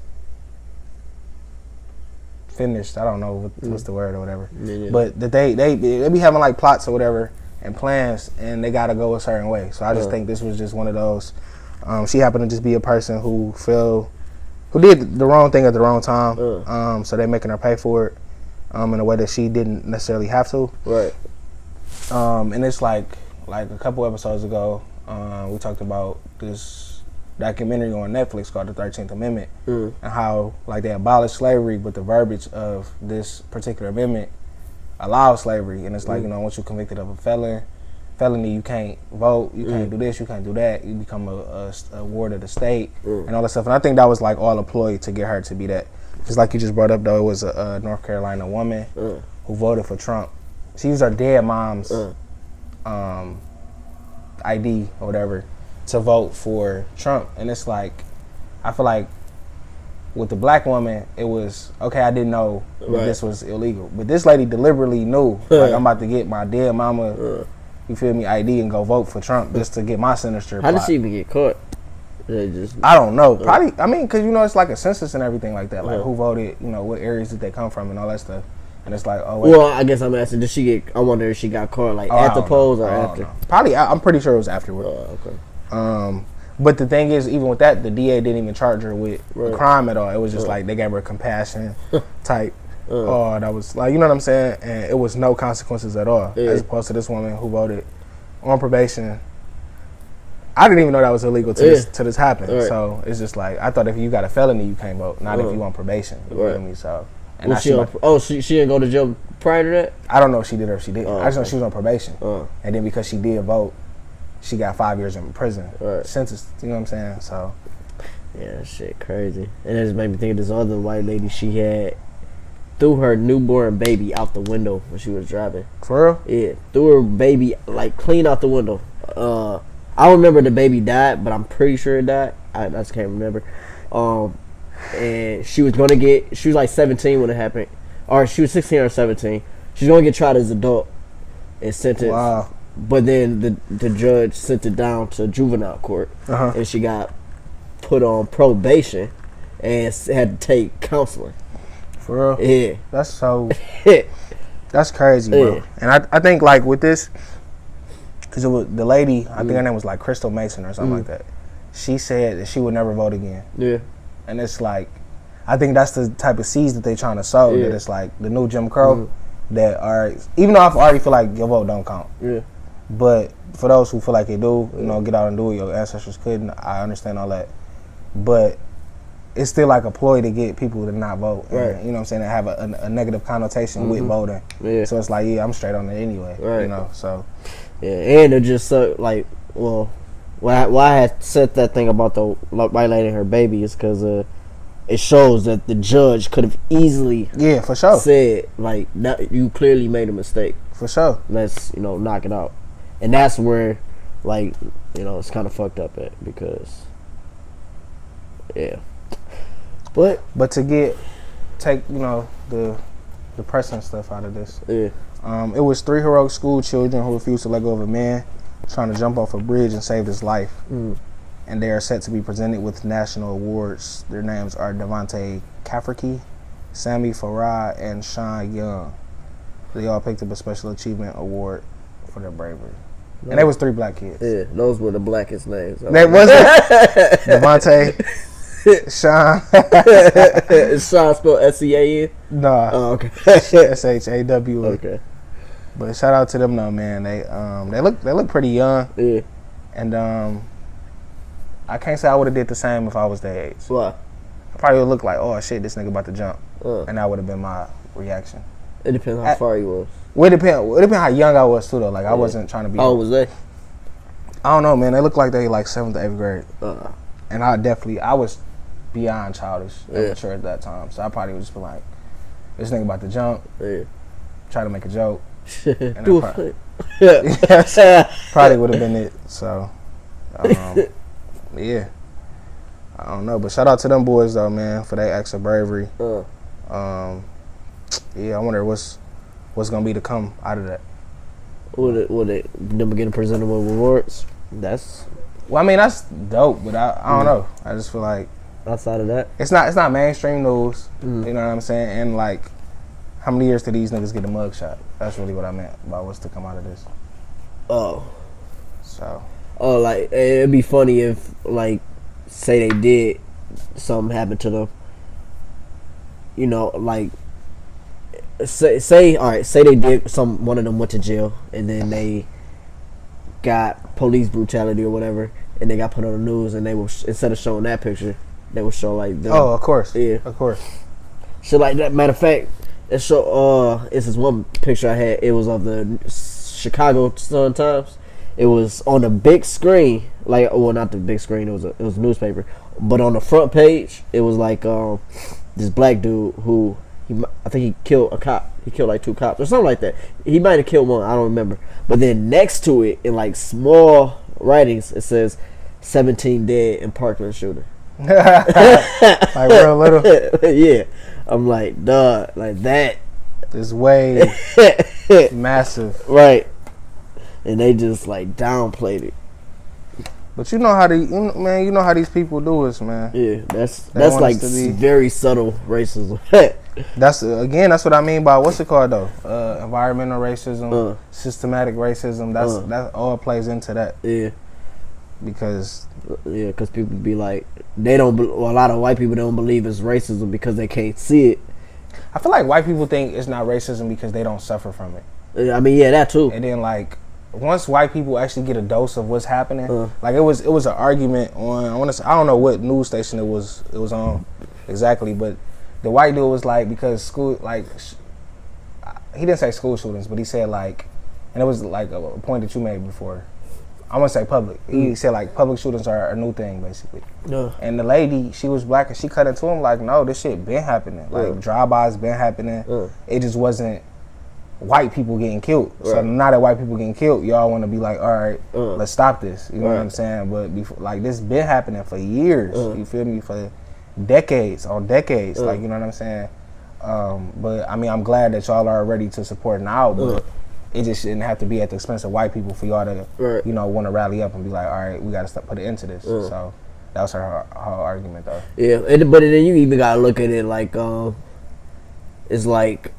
finished. I don't know what's the word or whatever. Yeah. But that they be having like plots or whatever and plans, and they gotta go a certain way. So I just think this was just one of those. She happened to just be a person who did the wrong thing at the wrong time. So they're making her pay for it in a way that she didn't necessarily have to. Right. And it's like a couple episodes ago, we talked about this documentary on Netflix called The 13th Amendment, and how like they abolished slavery, but the verbiage of this particular amendment allows slavery. And it's like, once you're convicted of a felony, you can't vote, you can't do this, you can't do that, you become a ward of the state and all that stuff. And I think that was like all employed to get her to be that. Just like you just brought up, though, it was a North Carolina woman who voted for Trump. She used her dead mom's ID or whatever to vote for Trump. And it's like, I feel like with the black woman, it was, okay, I didn't know this was illegal. But this lady deliberately knew, like, I'm about to get my dead mama, you feel me, ID and go vote for Trump just to get my signature. How did she even get caught? I don't know. Probably, I mean, because, you know, it's like a census and everything like that. Like, who voted, you know, what areas did they come from and all that stuff. And it's like, oh, wait. Well, I guess I'm asking, did she get, I wonder if she got caught, like, at the polls or after? Probably, I'm pretty sure it was afterward. Okay. But the thing is, even with that, the DA didn't even charge her with the crime at all. It was just like, they gave her a compassion type. That was, like, you know what I'm saying? And it was no consequences at all. As opposed to this woman who voted on probation. I didn't even know that was illegal till this happened. Right. So it's just like, I thought if you got a felony, you can't vote. Not if you on probation. You feel me? So, and she didn't go to jail prior to that? I don't know if she did or if she didn't. I just know she was on probation. And then because she did vote, she got 5 years in prison. Sentenced, you know what I'm saying? So, yeah, that shit crazy. And it just made me think of this other white lady she had threw her newborn baby out the window when she was driving. For real? Yeah, threw her baby, like, clean out the window. I don't remember the baby died, but I'm pretty sure it died. I just can't remember. And she was like 17 when it happened. Or she was 16 or 17. She's going to get tried as an adult and sentenced. Wow. But then the judge sent it down to juvenile court. And she got put on probation and had to take counseling. For real? Yeah. That's so... That's crazy, bro. Yeah. And I think, like, with this... Because it was the lady, I think her name was like Crystal Mason or something like that. She said that she would never vote again. Yeah. And it's like, I think that's the type of seeds that they trying to sow. That it's like the new Jim Crow that are, even though I already feel like your vote don't count. Yeah. But for those who feel like they do, you know, get out and do it. Your ancestors couldn't. I understand all that. But it's still like a ploy to get people to not vote. Right. And, you know what I'm saying? To have a negative connotation with voting. Yeah. So it's like, yeah, I'm straight on it anyway. Right. You know, so. Yeah, and it just like, well, why I had said that thing about the white lady and her baby is because it shows that the judge could have easily for sure said, like, you clearly made a mistake. For sure. Let's, you know, knock it out. And that's where, like, you know, it's kind of fucked up at because, yeah. But to take, you know, the depressing stuff out of this. Yeah. It was 3 heroic school children who refused to let go of a man trying to jump off a bridge and save his life. And they are set to be presented with national awards. Their names are Devontae Kafferke, Sammy Farah, and Sean Young. They all picked up a Special Achievement Award for their bravery. And they was 3 black kids. Yeah, those were the blackest names. They was it? Devontae, Sean. Is Sean spelled S-E-A-N? Nah. Oh, okay. S-H-A-W. Okay. But shout out to them though, man. They look pretty young. Yeah. And I can't say I would have did the same if I was their age. Why? I probably would look like, oh shit, this nigga about to jump. And that would have been my reaction. It depends how far he was. Well, it depends how young I was too though. Like I wasn't trying to be. How old was they? I don't know, man. They look like they like 7th to 8th grade. And I was beyond childish and mature at that time. So I probably would just be like, this nigga about to jump. Yeah. Try to make a joke. And do a flip. Probably would have been it. So, yeah. I don't know. But shout out to them boys though, man, for that acts of bravery. Yeah, I wonder what's gonna be to come out of that. Will they them getting presented with rewards? Well, I mean that's dope, but I don't know. I just feel like outside of that, it's not mainstream news. You know what I'm saying? And like, how many years did these niggas get a mugshot? That's really what I meant about what's to come out of this. Oh, so like it'd be funny if, like, say they did something happen to them. You know, like. Say they did one of them went to jail and then they got police brutality or whatever and they got put on the news and they will instead of showing that picture they will show like them. Oh, of course. Yeah, of course. Shit like that. Matter of fact, it show it's this one picture I had. It was of the Chicago Sun-Times. It was on the big screen, like, well, not the big screen. It was a newspaper, but on the front page it was like this black dude who. I think he killed a cop. He killed like 2 cops or something like that. He might have killed one. I don't remember. But then next to it, in like small writings, it says 17 dead in Parkland shooter. Like real little. Yeah, I'm like, duh, like that. This way massive, right? And they just like downplayed it. But you know how you know how these people do us, man. Yeah, that's like very subtle racism. That's what I mean by what's it called though? Environmental racism, systematic racism. That all plays into that. Yeah, because people be like a lot of white people don't believe it's racism because they can't see it. I feel like white people think it's not racism because they don't suffer from it. I mean, yeah, that too. And then like once white people actually get a dose of what's happening, like it was an argument on I don't know what news station it was on exactly, but the white dude was like, because school, like he didn't say school shootings, but he said like, and it was like a point that you made before. I want to say public. He said like public shootings are a new thing basically. Yeah. And the lady, she was black and she cut into him like, no, this shit been happening. Like drive-bys been happening. It just wasn't white people getting killed. Right. So now that white people getting killed, y'all want to be like, all right, let's stop this. You know what I'm saying? But before, like this been happening for years. You feel me? For decades on decades. Like, you know what I'm saying? But I mean, I'm glad that y'all are ready to support now, but it just shouldn't have to be at the expense of white people for y'all to, you know, want to rally up and be like, all right, we got to put an end to this. So that was her argument, though. Yeah, but then you even got to look at it like, it's like,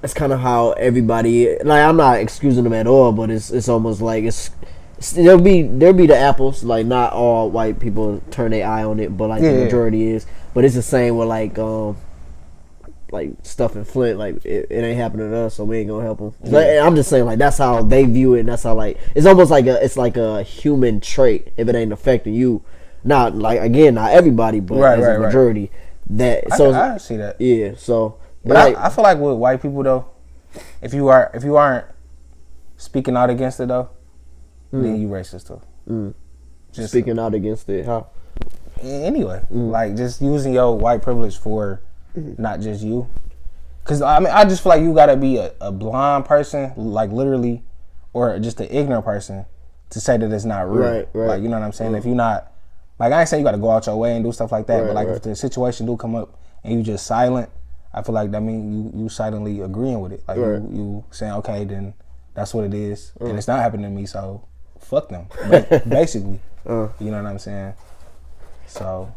it's kind of how everybody, like, I'm not excusing them at all, but it's almost like there'll be the apples, like not all white people turn their eye on it, but like the majority is. But it's the same with like stuff in Flint, like it ain't happening to us, so we ain't gonna help them. Like, I'm just saying, like that's how they view it, and that's how like it's almost like it's like a human trait if it ain't affecting you. Not like again, not everybody, but as a majority. That so I see that. Yeah, so but I feel like with white people though, if you aren't speaking out against it though, then you racist though. Just speaking out against it, how? Anyway, like just using your white privilege for not just you. Because I mean, I just feel like you gotta be a blind person, like literally, or just an ignorant person to say that it's not real. Right. Like, you know what I'm saying? If you're not, like, I ain't saying you gotta go out your way and do stuff like that, but like if the situation do come up and you just silent, I feel like that means you silently agreeing with it. Like you saying, okay, then that's what it is, and it's not happening to me, so fuck them. Basically, you know what I'm saying? So,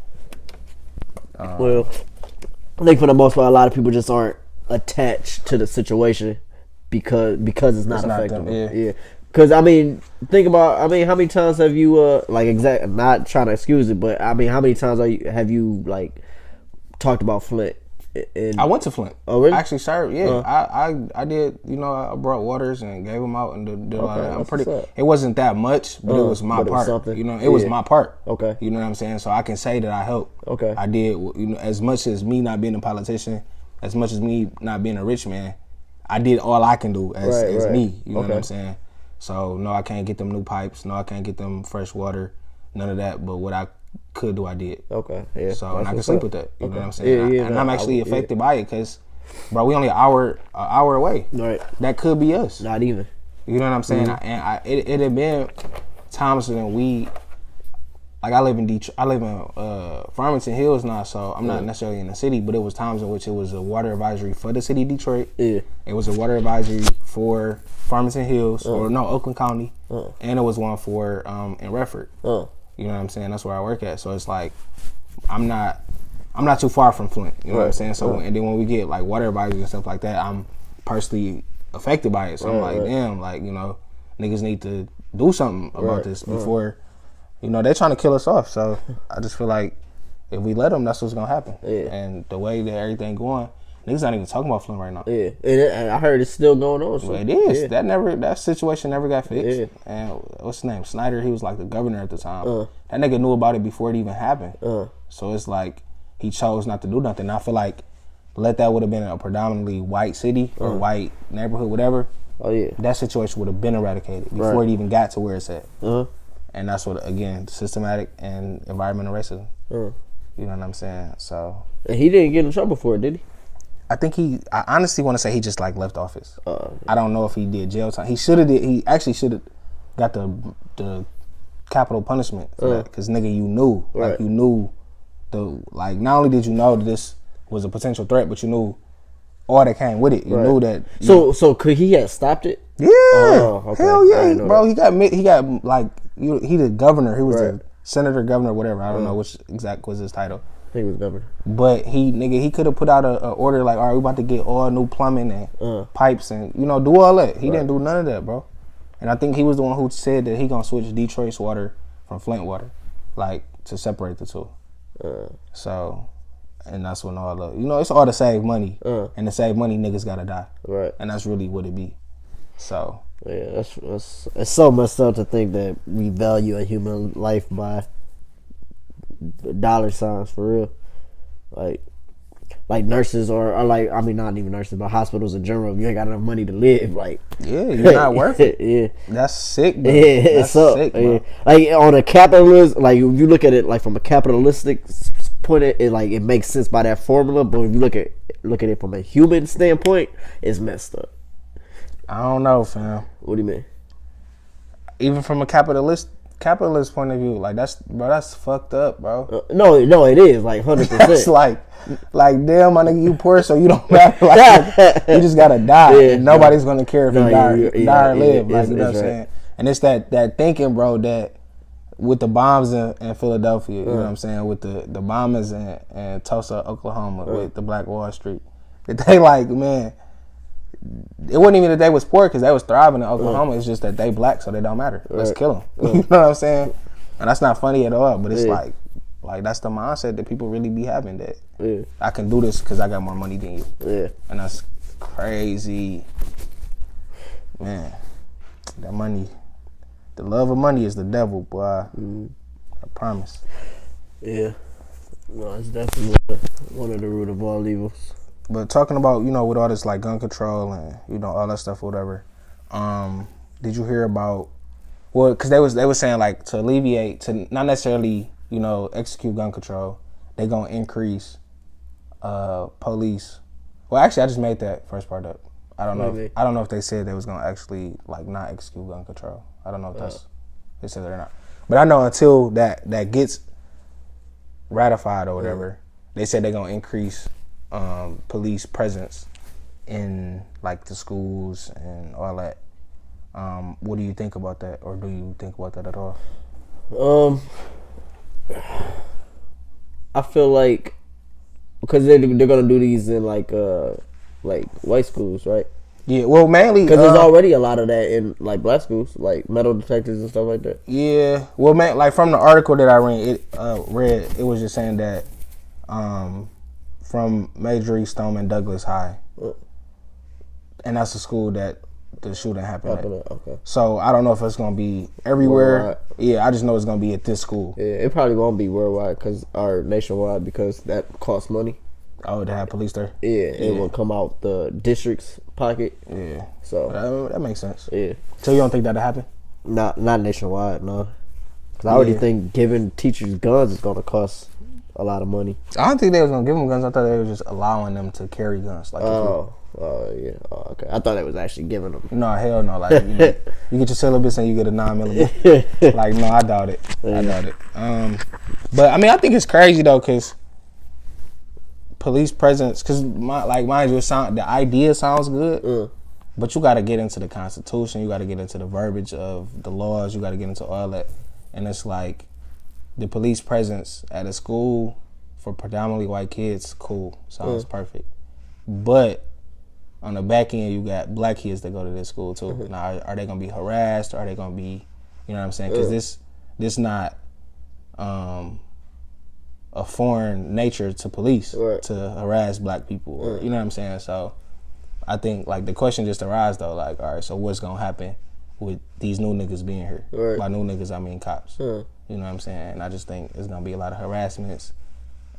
well, I think for the most part, a lot of people just aren't attached to the situation because it's not affecting them. Yeah. Because I mean, think about how many times have you not trying to excuse it, but I mean, how many times have you like talked about Flint? I went to Flint. Oh, really? I actually served. Yeah, I did. You know, I brought waters and gave them out and did all that. It wasn't that much, but it was my part. You know, it was my part. Okay. You know what I'm saying? So I can say that I helped. Okay. I did. You know, as much as me not being a politician, as much as me not being a rich man, I did all I can do as me. You know what I'm saying? So no, I can't get them new pipes. No, I can't get them fresh water. None of that. But what I could do, I did. Okay. Yeah. So and I can sleep with that. You know what I'm saying? And I'm actually affected by it because, bro, we only an hour away. Right. That could be us. Not even. You know what I'm saying? And it had been times when we, like, I live in Detroit. I live in Farmington Hills now, so I'm not necessarily in the city. But it was times in which it was a water advisory for the city of Detroit. Yeah. It was a water advisory for Farmington Hills Oakland County, and it was one for in Redford. You know what I'm saying? That's where I work at. So it's like I'm not too far from Flint. You know what I'm saying? So and then when we get like water advisories and stuff like that, I'm personally affected by it. So I'm like, damn, like, you know, niggas need to do something about this before, you know, they're trying to kill us off. So I just feel like if we let them, that's what's gonna happen. Yeah. And the way that everything going, niggas not even talking about Flint right now. Yeah, and I heard it's still going on. So. Well, it is. Yeah. That situation never got fixed. Yeah. And what's his name? Snyder. He was like the governor at the time. That nigga knew about it before it even happened. So it's like he chose not to do nothing. And I feel like that would have been a predominantly white city or white neighborhood, whatever. Oh yeah. That situation would have been eradicated before it even got to where it's at. And that's what, again, systematic and environmental racism. You know what I'm saying? So. And he didn't get in trouble for it, did he? I honestly want to say he just like left office. I don't know if he did jail time. He actually should have got the capital punishment for that. Because, nigga, you knew. Right. Like, you knew not only did you know that this was a potential threat, but you knew all that came with it. You knew that. So could he have stopped it? Yeah. Oh, okay. Hell yeah, bro. That. He got like he the governor. He was the senator, governor, whatever. I don't know which exact was his title. I think he was governor. But he could have put out a order like, all right, we about to get all new plumbing and pipes and do all that. He didn't do none of that, bro. And I think he was the one who said that he gonna switch Detroit's water from Flint water, like to separate the two. So, and that's when all the it's all to save money, and to save money niggas gotta die, right? And that's really what it be. So yeah, it's so messed up to think that we value a human life by dollar signs for real, like nurses or like not even nurses, but hospitals in general. If you ain't got enough money to live, like you're not worth it. Yeah, that's sick. Bro. Yeah, that's sick, bro. Yeah. Like on a capitalist, like if you look at it like from a capitalistic point, it makes sense by that formula. But if you look at it from a human standpoint, it's messed up. I don't know, fam. What do you mean? Even from a capitalist point of view, like that's fucked up, bro. No, it is like 100%. It's like damn, my nigga, you poor, so you don't matter. Like, you just gotta die. Yeah, and nobody's gonna care if you die or live. Like you know what I'm saying. And it's that thinking, bro, that with the bombs in Philadelphia, you know what I'm saying, with the bombers in Tulsa, Oklahoma, with the Black Wall Street, that they like, man. It wasn't even that they was poor because they was thriving in Oklahoma. It's just that they black, so they don't matter. Let's kill them. You know what I'm saying? And that's not funny at all. But it's like that's the mindset that people really be having. That I can do this because I got more money than you. Yeah, and that's crazy, man. That money, the love of money is the devil, boy. I promise. Yeah, no, it's definitely one of the root of all evils. But talking about, with all this like gun control and, all that stuff or whatever, did you hear about, because they was saying like to alleviate, to not necessarily, execute gun control, they gonna increase police. Well, actually, I just made that first part up. I don't know if they said they was gonna actually like not execute gun control. I don't know if they said that or not. But I know until that gets ratified or whatever, they said they're gonna increase police presence in like the schools and all that. What do you think about that, or do you think about that at all? I feel like because they're gonna do these in like white schools, right? Yeah, well, mainly because there's already a lot of that in like black schools, like metal detectors and stuff like that. Yeah, well, man, like from the article that I read, it was just saying that from Major East Stoneman Douglas High, and that's the school that the shooting happened at. Okay. So I don't know if it's gonna be everywhere. Worldwide. Yeah, I just know it's gonna be at this school. Yeah, it probably won't be worldwide or nationwide because that costs money. Oh, to have police there? Yeah, it will come out the district's pocket. Yeah. So that makes sense. Yeah. So you don't think that'll happen? Not nationwide, no. Because I already think giving teachers guns is gonna cost a lot of money. I don't think they was gonna give them guns. I thought they were just allowing them to carry guns. Like yeah. Oh, okay. I thought it was actually giving them. No, hell no. Like you get your syllabus and you get a 9mm. Like no, I doubt it. I doubt it. But I mean, I think it's crazy though, cause police presence. Cause mind you, the idea sounds good, but you got to get into the Constitution. You got to get into the verbiage of the laws. You got to get into all that, and it's like the police presence at a school for predominantly white kids. Cool, sounds perfect, but on the back end, you got black kids that go to this school too. Now, are they gonna be harassed? Or are they gonna be, you know what I'm saying? Because this not a foreign nature to police to harass black people. Or, you know what I'm saying? So I think like the question just arises though, like, all right, so what's gonna happen with these new niggas being here? By new niggas, I mean cops. You know what I'm saying? And I just think there's gonna be a lot of harassments.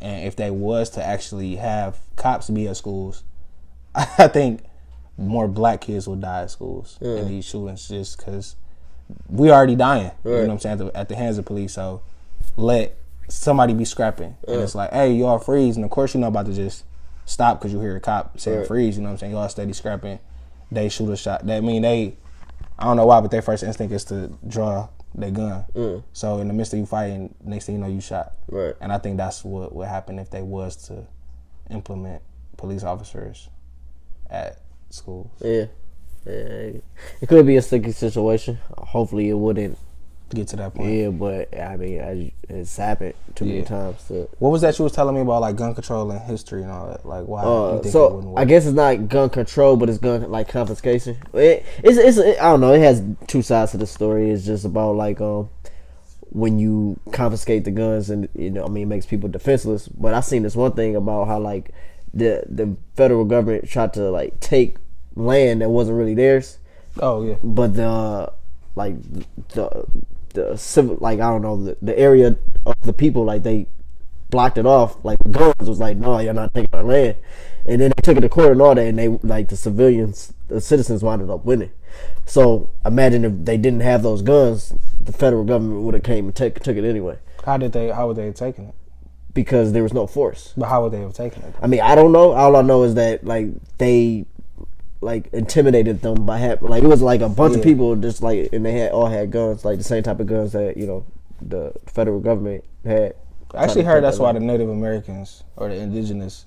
And if they was to actually have cops be at schools, I think more black kids will die at schools in these shootings just because we already dying. You know what I'm saying? At the hands of police. So let somebody be scrapping. And it's like, hey, y'all freeze. And of course, you're not about to just stop because you hear a cop saying freeze. You know what I'm saying? Y'all steady scrapping. They shoot a shot. I don't know why, but their first instinct is to draw their gun. So in the midst of you fighting, next thing you know, you shot. Right. And I think that's what would happen if they was to implement police officers at schools. Yeah. It could be a sticky situation. Hopefully, it wouldn't get to that point. Yeah, but I mean, it's happened too many times. What was that you was telling me about, like gun control and history and all that? Like, why? You think it wouldn't work? I guess it's not gun control, but it's gun like confiscation. It's I don't know. It has two sides to the story. It's just about like when you confiscate the guns, and I mean, it makes people defenseless. But I seen this one thing about how like the federal government tried to like take land that wasn't really theirs. Oh yeah. But the civil, like, I don't know, the area of the people, like, they blocked it off. Like, the guns was like, no, you're not taking our land. And then they took it to court and all that, and they, like, the citizens wound up winning. So imagine if they didn't have those guns, the federal government would have came and took it anyway. How would they have taken it? Because there was no force. But how would they have taken it? I mean, I don't know. All I know is that, like, they like intimidated them by having, like, it was like a bunch of people just like, and they all had guns, like the same type of guns that the federal government had. I actually heard that's why the Native Americans or the indigenous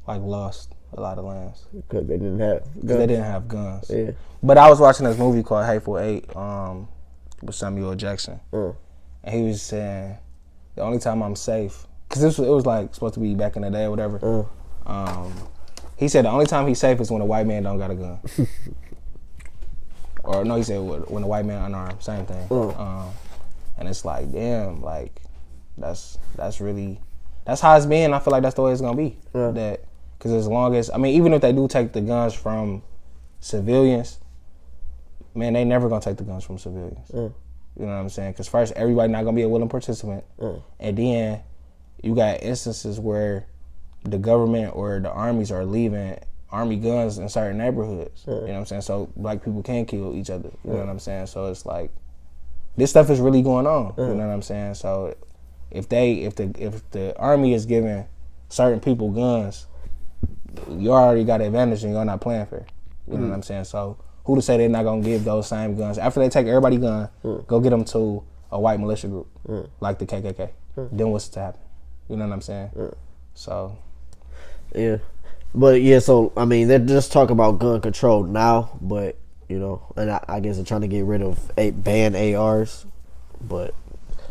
like lost a lot of lands because they didn't have guns. They didn't have guns. Yeah. But I was watching this movie called Hateful Eight with Samuel Jackson, and he was saying the only time I'm safe, because it was like supposed to be back in the day or whatever. He said the only time he's safe is when a white man don't got a gun. Or no, he said when a white man unarmed, same thing. And it's like, damn, like that's how it's been. I feel like that's the way it's gonna be. That because as long as, I mean, even if they do take the guns from civilians, man, they never gonna take the guns from civilians. You know what I'm saying? Because first, everybody not gonna be a willing participant, and then you got instances where the government or the armies are leaving army guns in certain neighborhoods. You know what I'm saying? So black people can kill each other. You know what I'm saying? So it's like this stuff is really going on. You know what I'm saying? So if the army is giving certain people guns, you already got an advantage and you're not playing fair. You know what I'm saying? So who to say they're not gonna give those same guns after they take everybody's gun, go get them to a white militia group like the KKK? Then what's to happen? You know what I'm saying? So. Yeah, but yeah, so I mean, they're just talking about gun control now, but and I guess they're trying to get rid of ban ARs, but.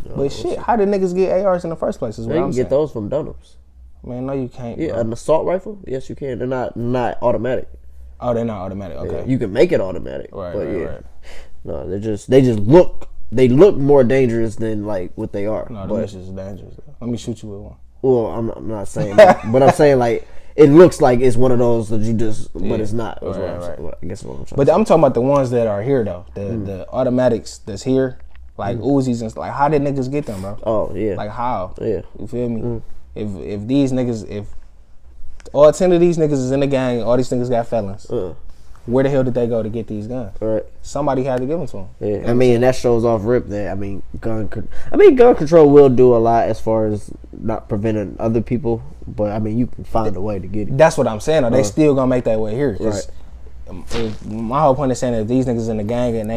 But shit, how did niggas get ARs in the first place? Is what you I'm can saying. get those from Dunham's. Man, no, you can't. Yeah, bro. An assault rifle? Yes, you can. They're not automatic. Oh, they're not automatic. Okay, yeah, you can make it automatic. Right, but right. No, they just look more dangerous than like what they are. No, this is dangerous. Let me shoot you with one. Well, I'm not saying that, but I'm saying like it looks like it's one of those that you just, but it's not. Right. I guess what I'm trying. But I'm talking about the ones that are here though. The automatics that's here, like Uzis and stuff. Like, how did niggas get them, bro? Oh yeah. Like how? Yeah. You feel me? If these niggas, if all 10 of these niggas is in the gang, all these niggas got felons. Where the hell did they go to get these guns? Right. Somebody had to give them to them. Yeah. I mean, that shows off rip that gun control will do a lot as far as not preventing other people, but I mean, you can find a way to get it. That's what I'm saying. They still gonna make that way here. Right. My whole point is saying that if these niggas in the gang and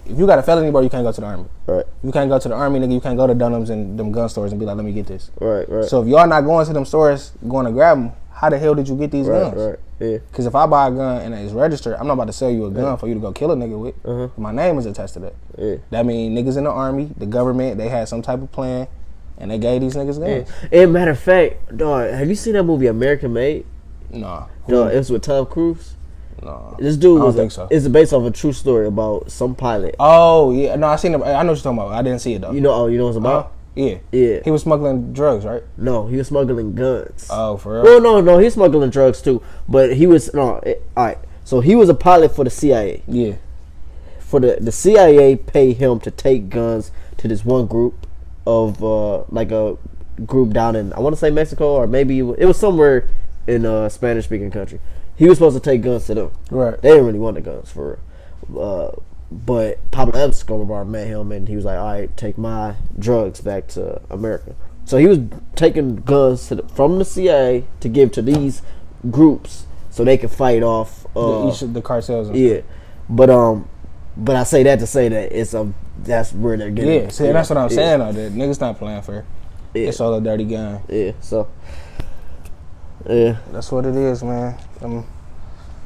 if you got a felony, bro, you can't go to the army. Right. You can't go to the army, nigga. You can't go to Dunham's and them gun stores and be like, let me get this. Right. So if y'all not going to them stores, going to grab them, how the hell did you get these guns? Right. Yeah. Because if I buy a gun and it's registered, I'm not about to sell you a gun for you to go kill a nigga with. My name is attached to that. Yeah. That means niggas in the army, the government, they had some type of plan, and they gave these niggas guns. Yeah. And matter of fact, dog, have you seen that movie American Made? No. Dog, it was with Tom Cruise. No. This dude I don't think so. It's based off a true story about some pilot. Oh yeah, no, I seen it. I know what you're talking about. I didn't see it though. You know what it's about? Yeah. Yeah. He was smuggling drugs, right? No, he was smuggling guns. Oh, for real? Well, no, he's smuggling drugs too. But he was all right. So he was a pilot for the CIA. Yeah. For the CIA paid him to take guns to this one group of like a group down in, I want to say Mexico, or maybe it was somewhere in a Spanish speaking country. He was supposed to take guns to them. Right. They didn't really want the guns for real. But Pablo Escobar met him and he was like, all right, take my drugs back to America. So he was taking guns from the CIA to give to these groups so they could fight off the cartels. Yeah. But But I say that to say that that's where they're getting. Yeah, see, that's what I'm saying. Though, that niggas not playing fair. Yeah. It's all a dirty game. Yeah, so yeah, that's what it is, man.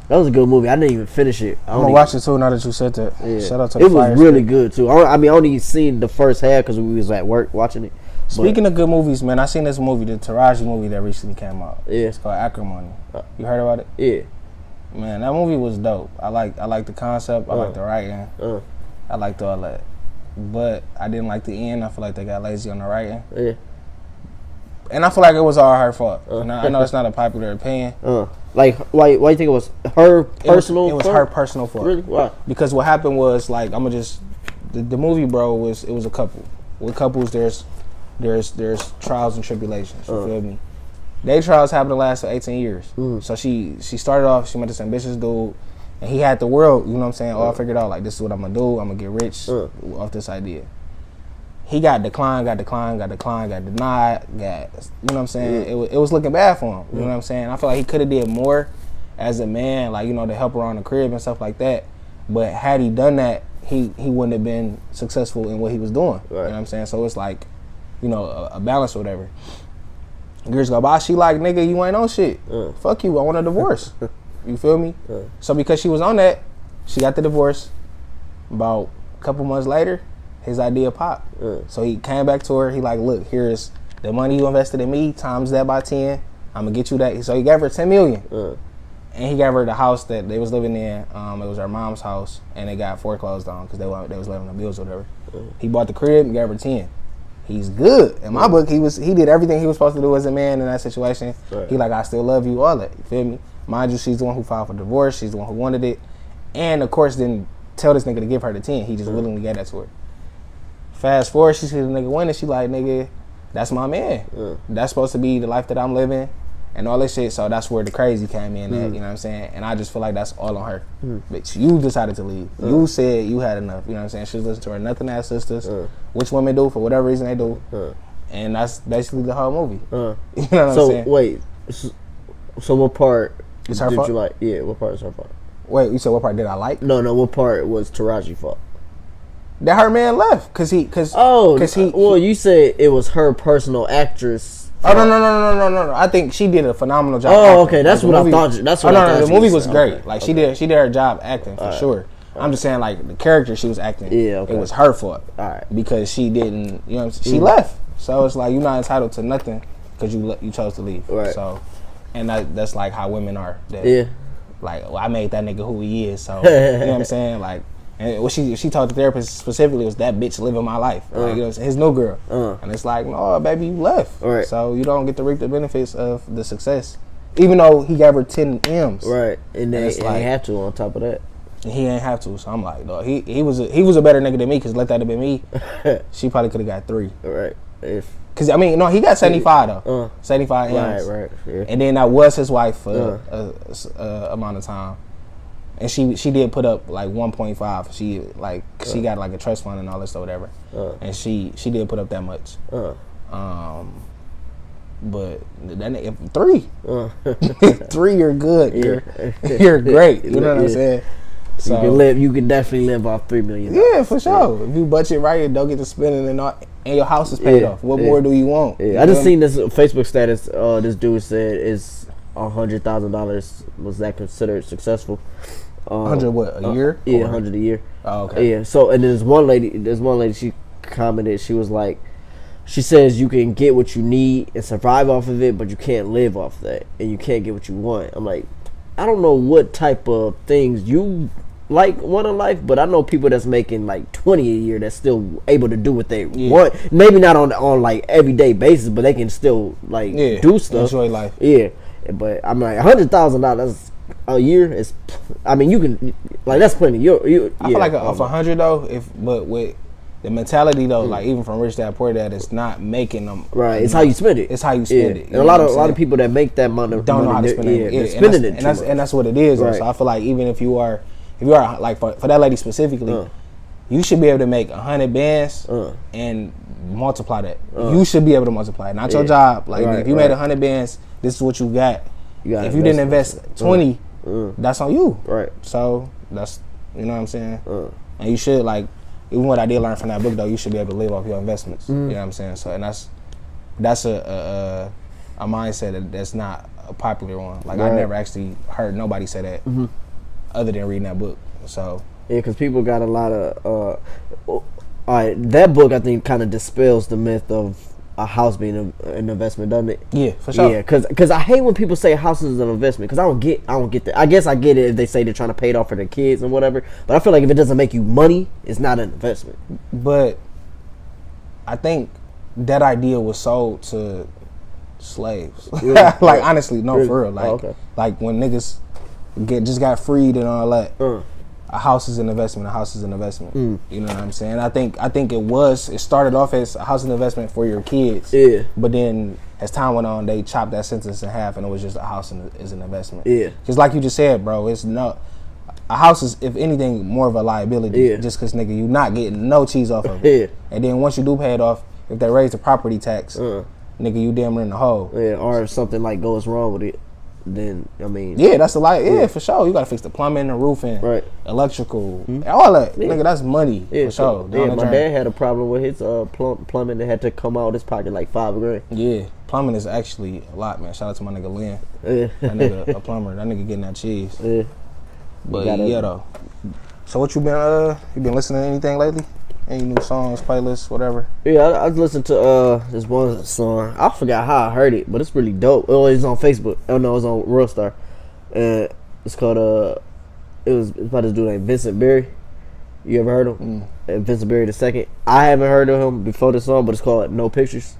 That was a good movie. I didn't even finish it. I'm gonna watch it too now that you said that. Yeah. Shout out to the It was really good too. I only seen the first half because we was at work watching it. Speaking of good movies, man, I seen this movie, the Taraji movie that recently came out. Yeah, it's called Acrimony. You heard about it? Yeah. Man, that movie was dope. I like the concept. I like the writing. I liked all that, but I didn't like the end. I feel like they got lazy on the writing. Yeah. And I feel like it was all her fault. And I know it's not a popular opinion. Like, why you think it was her personal? It was her personal fault. Really? Why? Because what happened was, like, I'm gonna just the movie, bro. It was a couple. With couples, there's trials and tribulations. You feel me? Their trials happened to last for 18 years. So she started off. She met this ambitious dude, and he had the world. You know what I'm saying? All figured out. Like, this is what I'm gonna do. I'm gonna get rich off this idea. He got declined, got denied, you know what I'm saying? It was looking bad for him, you know what I'm saying? I feel like he could have did more as a man, like, you know, to help around the crib and stuff like that. But had he done that, he wouldn't have been successful in what he was doing, you know what I'm saying? So it's like, you know, a balance or whatever. Years go by, she like, nigga, you ain't on shit. Fuck you, I want a divorce. You feel me? So because she was on that, she got the divorce. About a couple months later, his idea popped. So he came back to her. He like, look, here's the money you invested in me, times that by 10. I'm gonna get you that. So he gave her $10 million. And he gave her the house that they was living in. It was her mom's house, and they got foreclosed on because they was living on bills or whatever. He bought the crib and gave her 10. He's good. In my book, he did everything he was supposed to do as a man in that situation. He like, I still love you, all that. You feel me? Mind you, she's the one who filed for divorce. She's the one who wanted it, and of course didn't tell this nigga to give her the 10. He just willingly gave that to her. Fast forward, she see the nigga winning. She like, nigga, that's my man. That's supposed to be the life that I'm living and all this shit. So that's where the crazy came in at, you know what I'm saying? And I just feel like that's all on her. Bitch, you decided to leave. You said you had enough, you know what I'm saying? She was listening to her nothing ass sisters, which women do for whatever reason they do. And that's basically the whole movie. You know what I'm saying? So, wait. So what part it's her fault? You like? Yeah, what part is her fault? Wait, you said what part did I like? No, what part was Taraji's fault? That her man left because he. Well, you said it was her personal actress. Oh no! I think she did a phenomenal job. Oh, okay, that's what I thought. That's what I thought. The movie was great. Like she did her job acting for sure. I'm just saying, like, the character she was acting. Yeah, okay. It was her fault. All right, because she didn't. You know, she left. So it's like you're not entitled to nothing because you chose to leave. Right. So, and that's like how women are. Yeah. Like, well, I made that nigga who he is. So you know what I'm saying, like. And what she told the therapist specifically was that bitch living my life. Like, you know, his new girl. And it's like, no, baby, you left. Right. So you don't get to reap the benefits of the success. Even though he gave her 10 M's. Right. And they have to on top of that. And he ain't have to. So I'm like, no, he was a better nigga than me because let that have been me. She probably could have got 3. Right. Because, I mean, no, he got 75 though. 75 M's. Right. Yeah. And then that was his wife for a amount of time. And she did put up like 1.5. She got like a trust fund and all this or whatever. And she did put up that much. But then if 3, 3, you're good. You're great. You know what I'm saying? So, you can definitely live off $3 million. Yeah, for sure. If you budget right and don't get to spending and your house is paid off, what more do you want? I just seen this Facebook status. This dude said is $100,000 was that considered successful? 100 what, a year? Yeah, 100 a year. Oh, okay. Yeah. So, and there's one lady. She commented. She was like, she says you can get what you need and survive off of it, but you can't live off that, and you can't get what you want. I'm like, I don't know what type of things you want in life, but I know people that's making like 20 a year that's still able to do what they want. Maybe not on like everyday basis, but they can still do stuff. Enjoy life. Yeah. But I'm like, $100,000 a year is, I mean, you can, like, that's plenty. I feel like off 100 though, but with the mentality though, like even from Rich Dad Poor Dad, it's not making them right. It's how you spend it. It's how you spend it. And a lot of people that make that money don't know how to spend it. They're spending it, and that's what it is. Right. So I feel like even if you are like for that lady specifically, you should be able to make 100 bands and multiply that. You should be able to multiply it. Not your job. Like if you made 100 bands, this is what you got. If you didn't invest 20, that's on you. Right. So that's, you know what I'm saying. And you should, like, even what I did learn from that book, though, you should be able to live off your investments. You know what I'm saying? So, and that's a mindset that's not a popular one. Like, I never actually heard nobody say that other than reading that book. So yeah, because people got a lot of all right, that book I think kind of dispels the myth of a house being an investment, doesn't it? Yeah, for sure. Yeah, because I hate when people say houses is an investment, because I don't get that. I guess I get it if they say they're trying to pay it off for their kids and whatever, but I feel like if it doesn't make you money, it's not an investment. But I think that idea was sold to slaves. Yeah. Like, honestly, no, for real. Like, like when niggas just got freed and all that. A house is an investment. A house is an investment. You know what I'm saying? I think it started off as a house is an investment for your kids. Yeah. But then as time went on, they chopped that sentence in half, and it was just a house is an investment. Yeah. Because like you just said, bro, a house is, if anything, more of a liability. Yeah. Just because, nigga, you not getting no cheese off of it. Yeah. And then once you do pay it off, if they raise the property tax, nigga, you damn near in the hole. Yeah. Or if something like goes wrong with it, then I mean, yeah, that's a lot. Yeah, for sure. You gotta fix the plumbing, the roofing, electrical, all that. Nigga, that's money for sure. Yeah, my dad had a problem with his plumbing that had to come out of his pocket like $5,000. Yeah, plumbing is actually a lot, man. Shout out to my nigga Lynn. Yeah. That nigga a plumber. That nigga getting that cheese. Yeah. But yeah, though. So what you been listening to anything lately? Any new songs, playlists, whatever? Yeah, I listened to this one song. I forgot how I heard it, but it's really dope. Oh, it's on Facebook. Oh no, it's on Worldstar. And it's called it's by this dude named Vincent Berry. You ever heard of him? Vincent Berry II. I haven't heard of him before this song, but it's called No Pictures.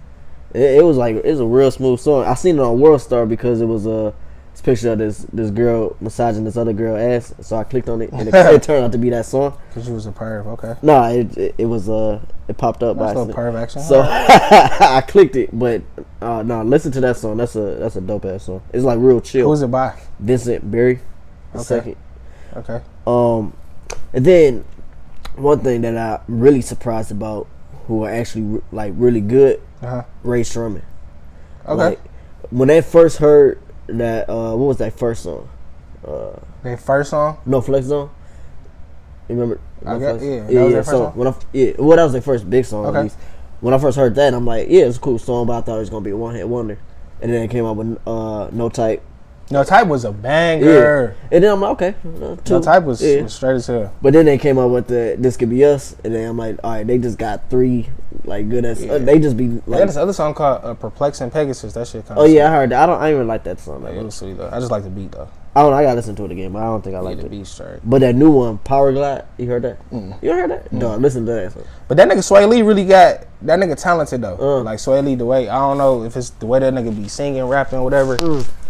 It was a real smooth song. I seen it on Worldstar because it was this picture of this girl massaging this other girl ass. So I clicked on it, and it turned out to be that song. Cause you was a perv, okay? No, it was it popped up by accident. Perv action. So I clicked it, but no, listen to that song. That's a dope ass song. It's like real chill. Who's it by? Vincent Berry II. Okay. And then one thing that I'm really surprised about, who are actually like really good, Ray Sherman. Okay. Like, when they first heard that, what was that first song? Their first song? No Flex Zone. You remember? I guess, yeah. Yeah, was their first song? Well, that was their first big song. Okay. At least. When I first heard that, I'm like, yeah, it's a cool song, but I thought it was gonna be a one-hit wonder. And then it came out with No Type. No Type was a banger. Yeah. And then I'm like, okay. No Type was straight as hell. But then they came out with This Could Be Us, and then I'm like, all right, they just got three like good ass. They just be like. They got this other song called Perplexing Pegasus. That shit kind of. Oh yeah, I heard that. I even like that song. It was sweet though. I just like the beat though. I gotta listen to it again, but I don't think I like the it. Beat straight. But that new one, Power Glide, you heard that? You heard that? No, listen to that song. But that nigga Sway Lee really got that nigga talented though. Like Sway Lee, the way I don't know if it's the way that nigga be singing, rapping, whatever.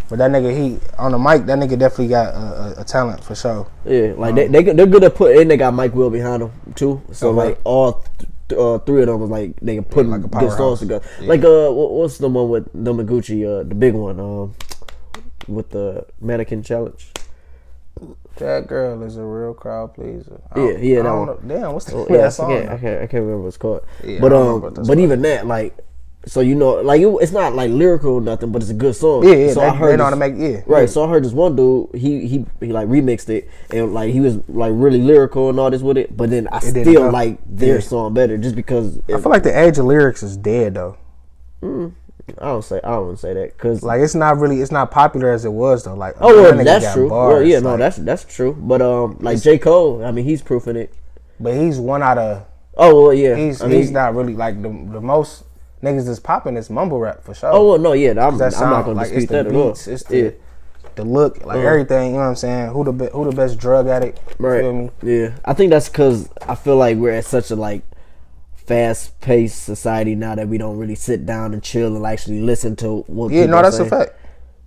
But that nigga, he on the mic, that nigga definitely got a talent for sure. Yeah, like they're good at putting. And they got Mike Will behind them too. So like all three of them was like they can put like good songs together. Yeah. Like what's the one with them and Gucci? The big one with the mannequin challenge. That girl is a real crowd pleaser. Yeah, that one. Damn, what's the name of that song? I can't remember what it's called. Yeah, but even that, like, so you know, like it's not like lyrical or nothing, but it's a good song. Yeah, so I heard they know how to make right. So I heard this one dude, he like remixed it, and like he was like really lyrical and all this with it. But then I still like their song better, just because I feel like the age of lyrics is dead though. I wouldn't say that, cause like it's not popular as it was though. Like that's true. Bars, well, yeah, no, that's true. But like J. Cole, I mean, he's proofing it. But he's one out of. Oh well, yeah. He's not really like the most niggas that's popping is mumble rap for sure. Oh well, no, yeah, I'm not gonna like dispute that at all. It's the look, like everything. You know what I'm saying? Who the best drug addict? Right. Feel me? Yeah, I think that's because I feel like we're at such a like fast-paced society now that we don't really sit down and chill and actually listen to what people are that's saying. a fact.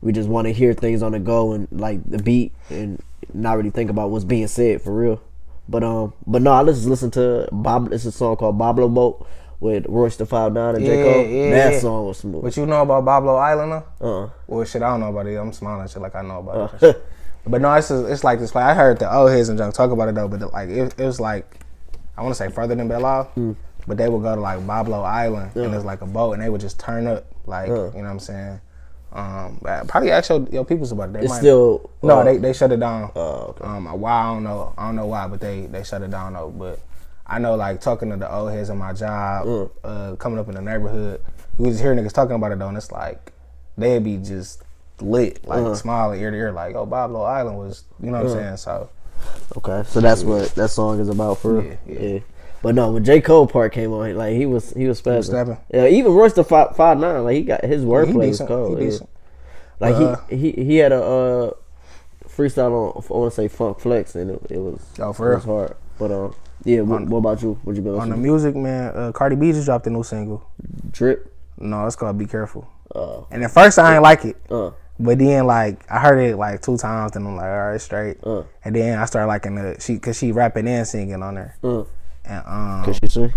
We just want to hear things on the go and like the beat and not really think about what's being said for real. But no, I just listen to Bob. It's a song called Bablo Boat with Royce the 5'9" and J. Cole. That song was smooth. But you know about Bablo Island though? Well, shit, I don't know about it. I'm smiling at shit like I know about it. But no, it's like this. I heard the old heads and junk talk about it though. But like it was like I want to say further than Belle Isle. But they would go to like Bablo Island and it's like a boat and they would just turn up like you know what I'm saying, Probably ask your peoples about it. They it's might, still they shut it down. Okay. Why I don't know why, but they shut it down though. But I know, like, talking to the old heads in my job, coming up in the neighborhood, we just hear niggas talking about it though, and it's like they'd be just lit, like smiling ear to ear, like, oh, Bob Island was, you know what I'm saying? So okay, so that's what that song is about for real. Yeah. But no, when J. Cole part came on, like he was special. Yeah, even Royce the 5'9", like he got his wordplay was cold. He decent. Like he had a freestyle on, I want to say Funk Flex, and it was for real? It was hard. But what about you? What you been listening on the music, man? Cardi B just dropped a new single. Drip? No, it's called Be Careful. And at first I ain't like it. But then, like, I heard it like 2 times, and I'm like, all right, straight. And then I started liking cause she rapping and singing on there. And Can she sing?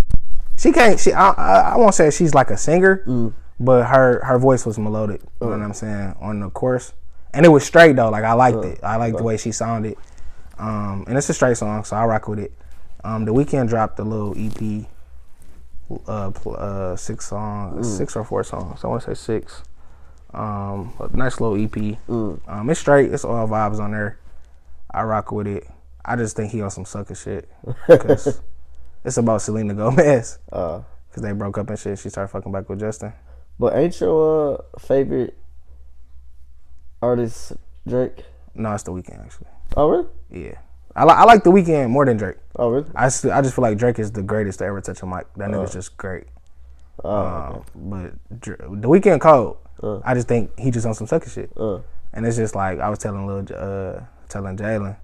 She can't. I won't say she's like a singer, but her voice was melodic. You know what I'm saying, on the chorus, and it was straight though. Like, I liked it. I liked the way she sounded. And it's a straight song, so I rock with it. The Weeknd dropped a little EP, 6 songs, 6 or 4 songs. I want to say 6. A nice little EP. It's straight. It's all vibes on there. I rock with it. I just think he on some sucker shit, because it's about Selena Gomez, because they broke up and shit. She started fucking back with Justin. But ain't your favorite artist Drake? No, it's The Weeknd, actually. Oh really? Yeah, I like The Weeknd more than Drake. Oh really? I just feel like Drake is the greatest to ever touch a mic. That nigga's just great. Okay. But The Weeknd cold. I just think he just on some sucker shit. And it's just like I was telling Jalen.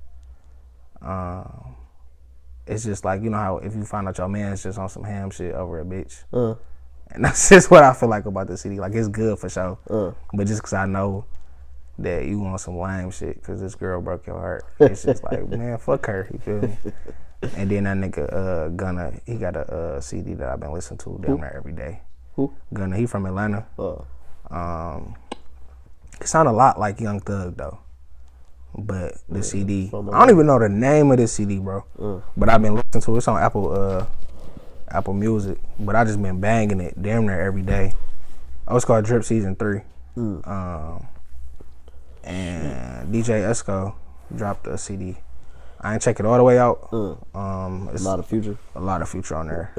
It's just like, you know how if you find out your man's just on some ham shit over a bitch. And that's just what I feel like about the CD. Like, it's good for sure. But just because I know that you want some lame shit because this girl broke your heart, it's just like, man, fuck her. You feel me? And then that nigga Gunna, he got a CD that I've been listening to damn near every day. Who? Gunna, he from Atlanta. It sound a lot like Young Thug though. But the CD, I don't even know the name of this CD, bro. But I've been listening to it. It's on Apple Music. But I just been banging it damn near every day. Oh, it's called Drip Season 3. And DJ Esco dropped a CD. I ain't check it all the way out. It's a lot of Future. A lot of Future on there.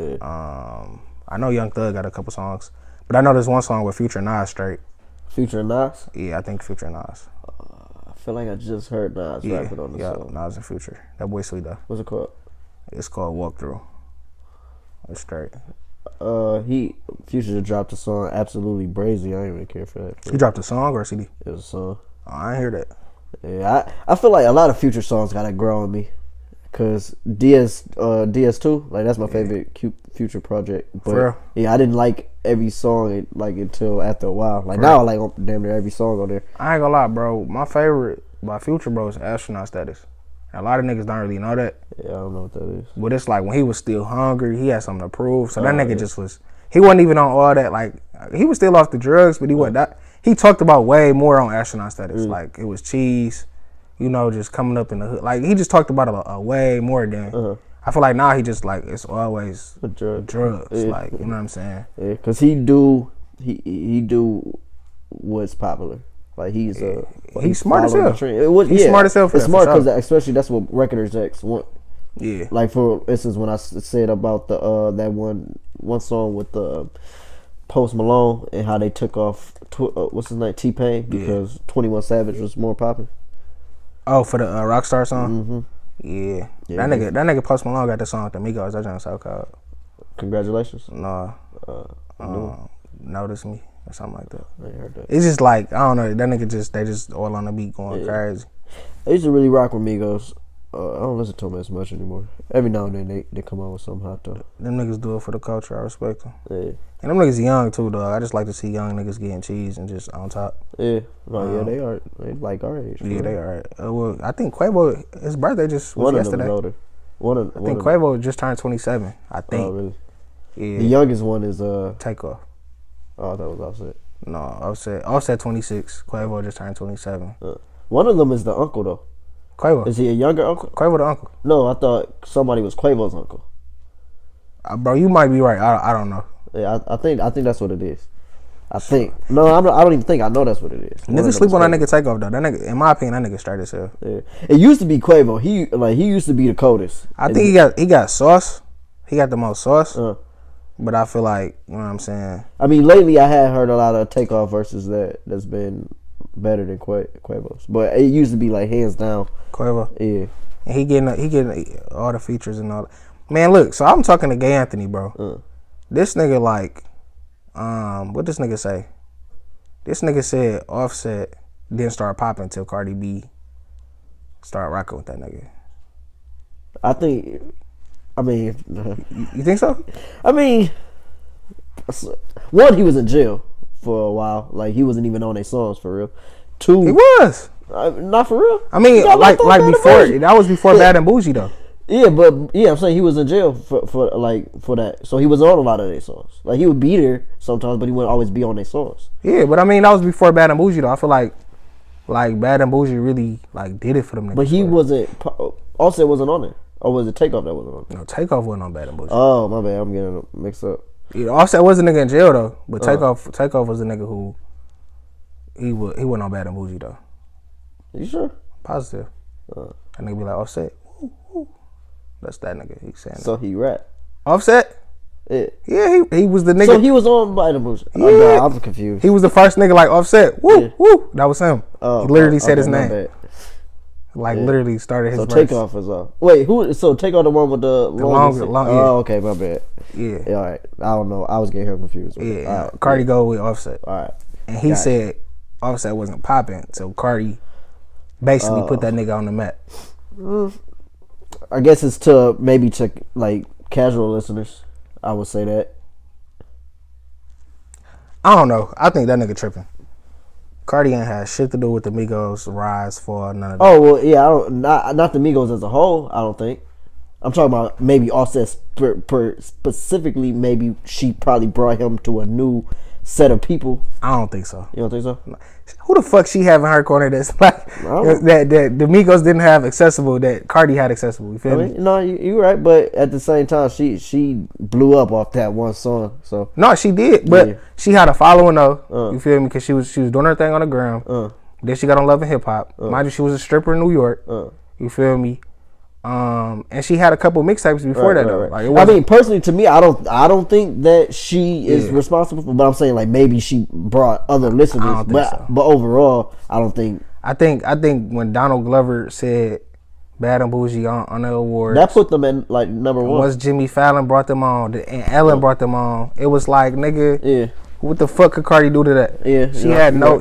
I know Young Thug got a couple songs, but I know there's one song with Future and Nas straight. Future and Nas? Yeah, I think Future and Nas. I feel like I just heard Nas rapping on the song. Nas and Future. That boy sweet though. What's it called? It's called Walkthrough. It's straight. Future just dropped a song, Absolutely Brazy. I ain't even care for that. He dropped a song or a CD? It was a song. Oh, I ain't hear that. Yeah, I feel like a lot of Future songs gotta grow on me, cause DS2, like that's my favorite Future project. But yeah, I didn't like every song like until after a while. Like now, I like damn near every song on there. I ain't gonna lie, bro. My favorite by Future, bro, is Astronaut Status. And a lot of niggas don't really know that. Yeah, I don't know what that is. But it's like when he was still hungry, he had something to prove. So that nigga just was. He wasn't even on all that. Like, he was still off the drugs, but he wasn't that. He talked about way more on Astronaut Status. Like, it was cheese, you know, just coming up in the hood. Like, he just talked about a way more than. I feel like now he just like, it's always drugs. Like, you know what I'm saying? Yeah, cause he do what's popular. Like he's smart as hell. He's smart as hell for it's that. Smart because especially that's what record execs want. Yeah. Like for instance, when I said about the that one song with the Post Malone and how they took off what's his name, T-Pain, because 21 Savage was more popular. Oh, for the Rockstar song. Yeah. That nigga Post Malone got the song with the Migos. That sounds so cold. Congratulations. No. Notice Me or something like that. I ain't heard that. It's just like, I don't know, that nigga they just all on the beat going crazy. I used to really rock with Migos. I don't listen to them as much anymore. Every now and then they come out with something hot though. Them niggas do it for the culture. I respect them. Yeah. And them niggas young too, dog. I just like to see young niggas getting cheese and just on top. Yeah. Yeah, they are. They like our age. Yeah, they are. Well, I think Quavo, his birthday just was yesterday. Older. I think Quavo just turned 27. I think. Oh, really? Yeah. The youngest one is Takeoff. Oh, that was Offset. No, Offset 26. Quavo just turned 27. One of them is the uncle though. Quavo. Is he a younger uncle? Quavo the uncle. No, I thought somebody was Quavo's uncle. Bro, you might be right. I don't know. Yeah, I think that's what it is. I think. No, I don't even think I know that's what it is. Niggas sleep on that nigga Takeoff though. That nigga, in my opinion, that nigga straight as hell. Yeah. It used to be Quavo. He used to be the coldest. I think he got sauce. He got the most sauce. But I feel like, you know what I'm saying. I mean, lately I had heard a lot of Takeoff verses that's been better than Quavo's. But it used to be like hands down Quavo. Yeah. And he getting all the features and all that. Man, look. So I'm talking to Gay Anthony, bro. This nigga like. What this nigga say? This nigga said Offset didn't start popping until Cardi B started rocking with that nigga. You think so? I mean, one, he was in jail for a while. Like, he wasn't even on their songs for real. Two, he was not for real. I mean, like before that was before Bad and Bougie though. Yeah, but I'm saying he was in jail for that. So he was on a lot of their songs. Like, he would be there sometimes, but he wouldn't always be on their songs. Yeah, but I mean, that was before Bad and Bougie though. I feel like Bad and Bougie really like did it for them niggas. But he wasn't. Offset wasn't on it, or was it Takeoff that wasn't on it? No, Takeoff wasn't on Bad and Bougie. Oh, my bad. I'm getting mixed up. Yeah, Offset was a nigga in jail though, but Takeoff was a nigga who he wasn't on Bad and Bougie though. You sure? Positive. That nigga be like Offset. That's that nigga. He's saying so that. He rap. Offset? Yeah, he was the nigga. So he was on Bad and Bougie. Yeah. I'm confused. He was the first nigga like Offset. Woo. That was him. He literally said his name. Like literally started his verse. So Takeoff is off. Wait, who? So Takeoff the one with the long. Oh, okay, my bad. Yeah. All right. I don't know. I was getting him confused. Yeah. Cardi go with Offset. All right. And he said Offset wasn't popping, so Cardi basically put that nigga on the map. I guess it's to like casual listeners. I would say that. I don't know. I think that nigga tripping. Cardi ain't had shit to do with the Migos rise for none of that. Oh well, yeah. Not the Migos as a whole. I don't think. I'm talking about maybe Offset specifically. Maybe she probably brought him to a new set of people. I don't think so. You don't think so? Who the fuck she have in her corner that's like that the Migos didn't have accessible that Cardi had accessible? You feel me? No, you're right, but at the same time, she blew up off that one song. So no, she did, but she had a following though. You feel me? Because she was doing her thing on the gram. Then she got on Love and Hip Hop. Mind you, she was a stripper in New York. You feel me? And she had a couple mixtapes before that though. Right. Like, I mean, personally, to me, I don't think that she is responsible for. But I'm saying like maybe she brought other listeners. I don't think so. But overall, I don't think. I think when Donald Glover said Bad and Bougie on the awards, that put them in like number one. Once Jimmy Fallon brought them on and Ellen brought them on, it was like nigga. What the fuck could Cardi do to that? Yeah,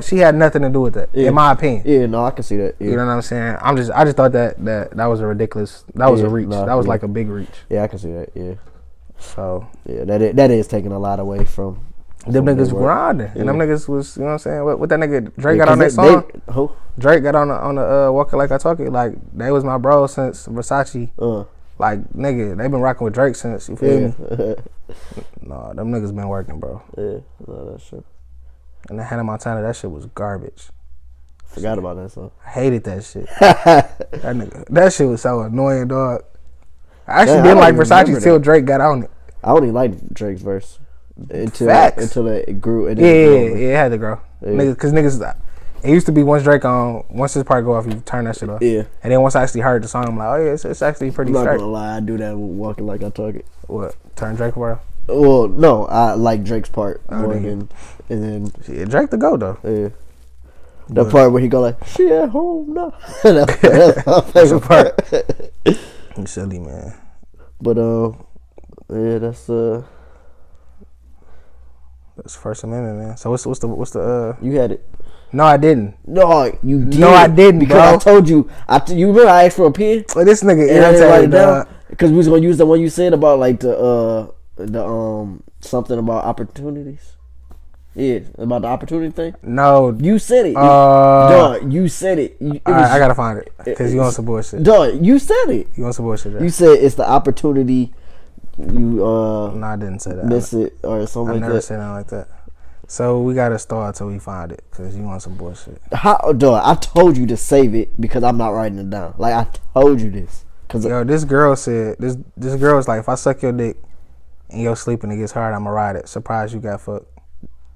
she had nothing to do with that, in my opinion. Yeah, no, I can see that. Yeah. You know what I'm saying? I just thought that was a ridiculous. That was a reach. That was like a big reach. Yeah, I can see that. Yeah. So yeah, that is taking a lot away from them niggas grinding, and them niggas was, you know what I'm saying? What that nigga Drake got on that song? Who? Drake got on the Walking Like I Talk It. Like they was my bro since Versace. Like nigga, they been rocking with Drake since. You feel me? No, them niggas been working, bro. Yeah, no, that's true. And the Hannah Montana, that shit was garbage. Forgot about that song. I hated that shit. that shit was so annoying, dog. I actually didn't like Versace till Drake got on it. I only liked Drake's verse until it grew. It had to grow. Yeah. Cause niggas, it used to be once his part go off, you turn that shit off. Yeah. And then once I actually heard the song, I'm like, oh yeah, it's actually pretty straight. I'm not gonna lie, I do that with Walking Like I Talk It. What? Turn Drake part off? Well, no, I like Drake's part more and then yeah, Drake the go though. Yeah. The part where he go like, she at home now. That's my favorite part. You silly man. But yeah, that's First Amendment, man. So what's the You had it. No, I didn't. No, you did. No, I didn't, because bro. I told you. You remember I asked for a pen? Well, this nigga irritated, because we was gonna use the one you said about like the something about opportunities. Yeah, about the opportunity thing. No, you said it. Dog, you said it. I gotta find it because you want some bullshit. Dog, you said it. You want some bullshit? You said it's the opportunity. No, I didn't say that. Miss it or something like that. I never said nothing like that. So we gotta start till we find it because you want some bullshit. Dog, I told you to save it because I'm not writing it down. Like I told you this. Cause this girl said this girl was like, if I suck your dick and you're sleeping, it gets hard, I'ma ride it. Surprise, you got fucked.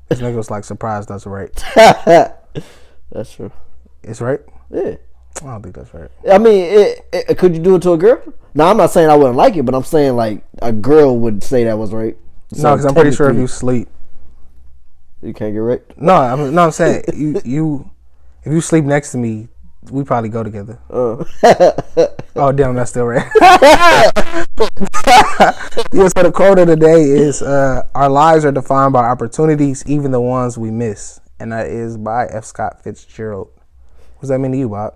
This nigga was like surprised that's rape. That's true. It's rape? Yeah. I don't think that's right. I mean, could you do it to a girl? No, I'm not saying I wouldn't like it, but I'm saying like a girl would say that was rape. So no, because I'm pretty sure if you sleep, you can't get raped. No, I'm saying you if you sleep next to me, we probably go together. Oh damn, that's still right. Yeah, so the quote of the day is our lives are defined by opportunities, even the ones we miss. And that is by F. Scott Fitzgerald. What does that mean to you, Bob?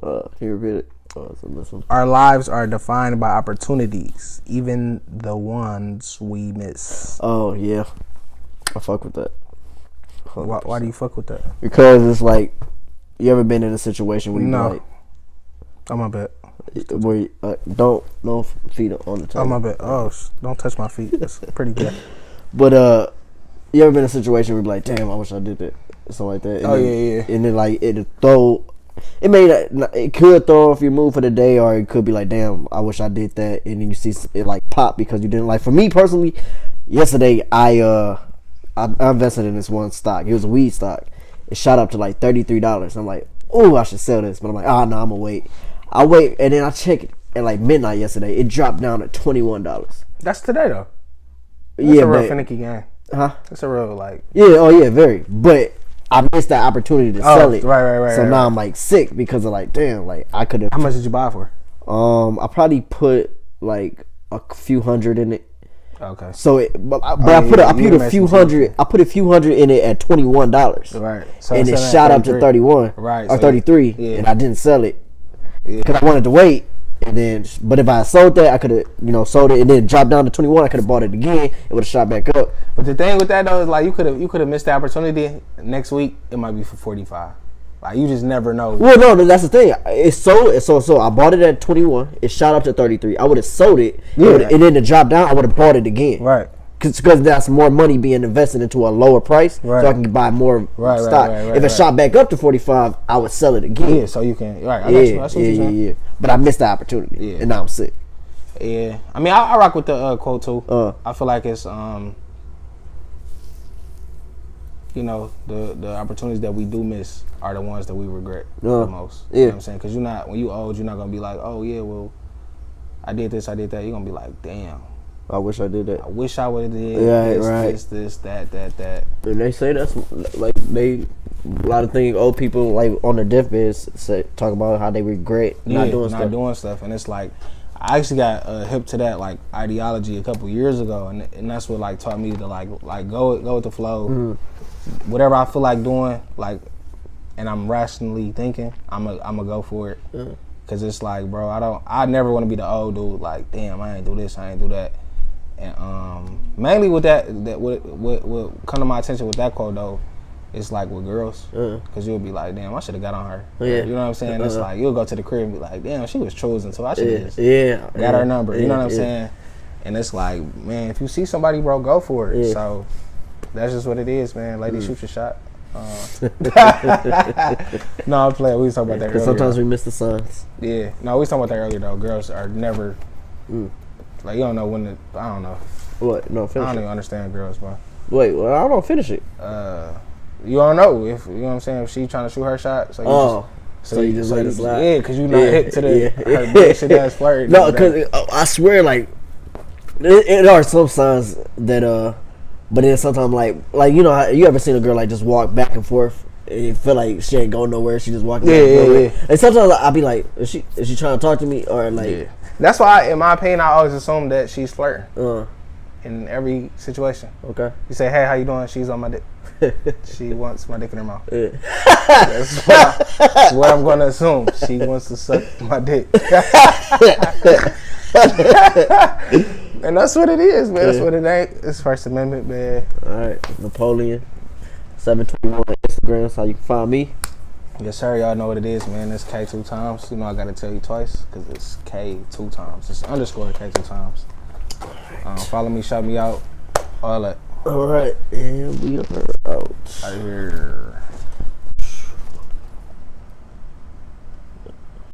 Can you repeat it? Listen. Our lives are defined by opportunities, even the ones we miss. Oh yeah, I fuck with that. Why do you fuck with that? Because it's like, you ever been in a situation where you like, oh my bad, where you, don't no feet on the table. Oh my bad. Oh, don't touch my feet. That's pretty good. But you ever been in a situation where you be like, damn, I wish I did that, something like that. And yeah. And then like it could throw off your mood for the day, or it could be like, damn, I wish I did that, and then you see it like pop because you didn't. Like for me personally, yesterday I invested in this one stock. It was a weed stock. It shot up to like $33. I'm like, oh, I should sell this, but I'm like, no, I'm gonna wait. I wait, and then I check it at like midnight yesterday. It dropped down to $21. That's today though. That's a real finicky game. Huh? That's a real like. Yeah. Oh yeah. Very. But I missed that opportunity to sell it. Right. So now I'm like sick because of like, damn, like I could have. How much did you buy it for? I probably put like a few hundred in it. Okay. So I put a few hundred. I put a few hundred in it at $21. Right. So and it shot up to 31. Right. Or 33. Yeah. And I didn't sell it because I wanted to wait. And then, but if I sold that, I could have, sold it and then dropped down to 21. I could have bought it again. It would have shot back up. But the thing with that though is like you could have missed the opportunity. Next week it might be for 45. Like you just never know. Well, no, that's the thing. It's sold. So I bought it at 21. It shot up to 33. I would have sold it. Yeah. And then it dropped down. I would have bought it again. Right. Because that's more money being invested into a lower price, right. So I can buy more stock. Right, if it shot back up to 45, I would sell it again. Yeah, so you can. Right, I got you. That's what you're saying. Yeah. But I missed the opportunity. Yeah. And now I'm sick. Yeah, I mean, I rock with the quote too. I feel like it's the opportunities that we do miss are the ones that we regret the most. You know what I'm saying? Because when you old, you're not gonna be like, oh yeah, well, I did this, I did that. You're gonna be like, damn. I wish I did that. I wish I would have did this, that. And they say that's like a lot of things old people like on their deathbed talk about how they regret not doing stuff. And it's like I actually got hip to that like ideology a couple years ago, and that's what like taught me to like go with the flow. Mm-hmm. Whatever I feel like doing, like, and I'm rationally thinking, I'm a go for it. Mm-hmm. Cause it's like, bro, I never want to be the old dude like, damn, I ain't do this, I ain't do that. And mainly with that what come to my attention with that quote though, it's like with girls, because you'll be like, damn, I should have got on her. Yeah. You know what I'm saying? It's like you'll go to the crib and be like, damn, she was chosen, so I should have got her number. You know what I'm saying? And it's like, man, if you see somebody, bro, go for it. Yeah. So that's just what it is, man. Lady, shoot your shot. No, I'm playing. We was talking about that earlier. Sometimes we miss the signs. Yeah. No, we was talking about that earlier though. Girls are never. Like, you don't know when I don't know. What? No, finish I don't even understand girls, bro. Wait, well, I don't finish it. You don't know if, you know what I'm saying, if she trying to shoot her shot. So you just let it slide. Yeah, because you not hit to her bullshit ass flirt. No, because I swear, like, there are some signs that, but then sometimes, like, you know, you ever seen a girl, like, just walk back and forth? And you feel like she ain't going nowhere. She just walking back and forth. And sometimes I'll be like, is she trying to talk to me? Or, like... Yeah. That's why, in my opinion, I always assume that she's flirting in every situation. Okay. You say, hey, how you doing? She's on my dick. She wants my dick in her mouth. Yeah. That's what I'm going to assume. She wants to suck my dick. And that's what it is, man. That's what it ain't. It's First Amendment, man. All right. Napoleon, 721 on Instagram. That's how you can find me. Yes, sir. Y'all know what it is, man. It's K 2 times. You know I got to tell you twice because it's K 2 times. It's _ K 2 times. Follow me, shout me out, all that. All right. And we are out. Right here.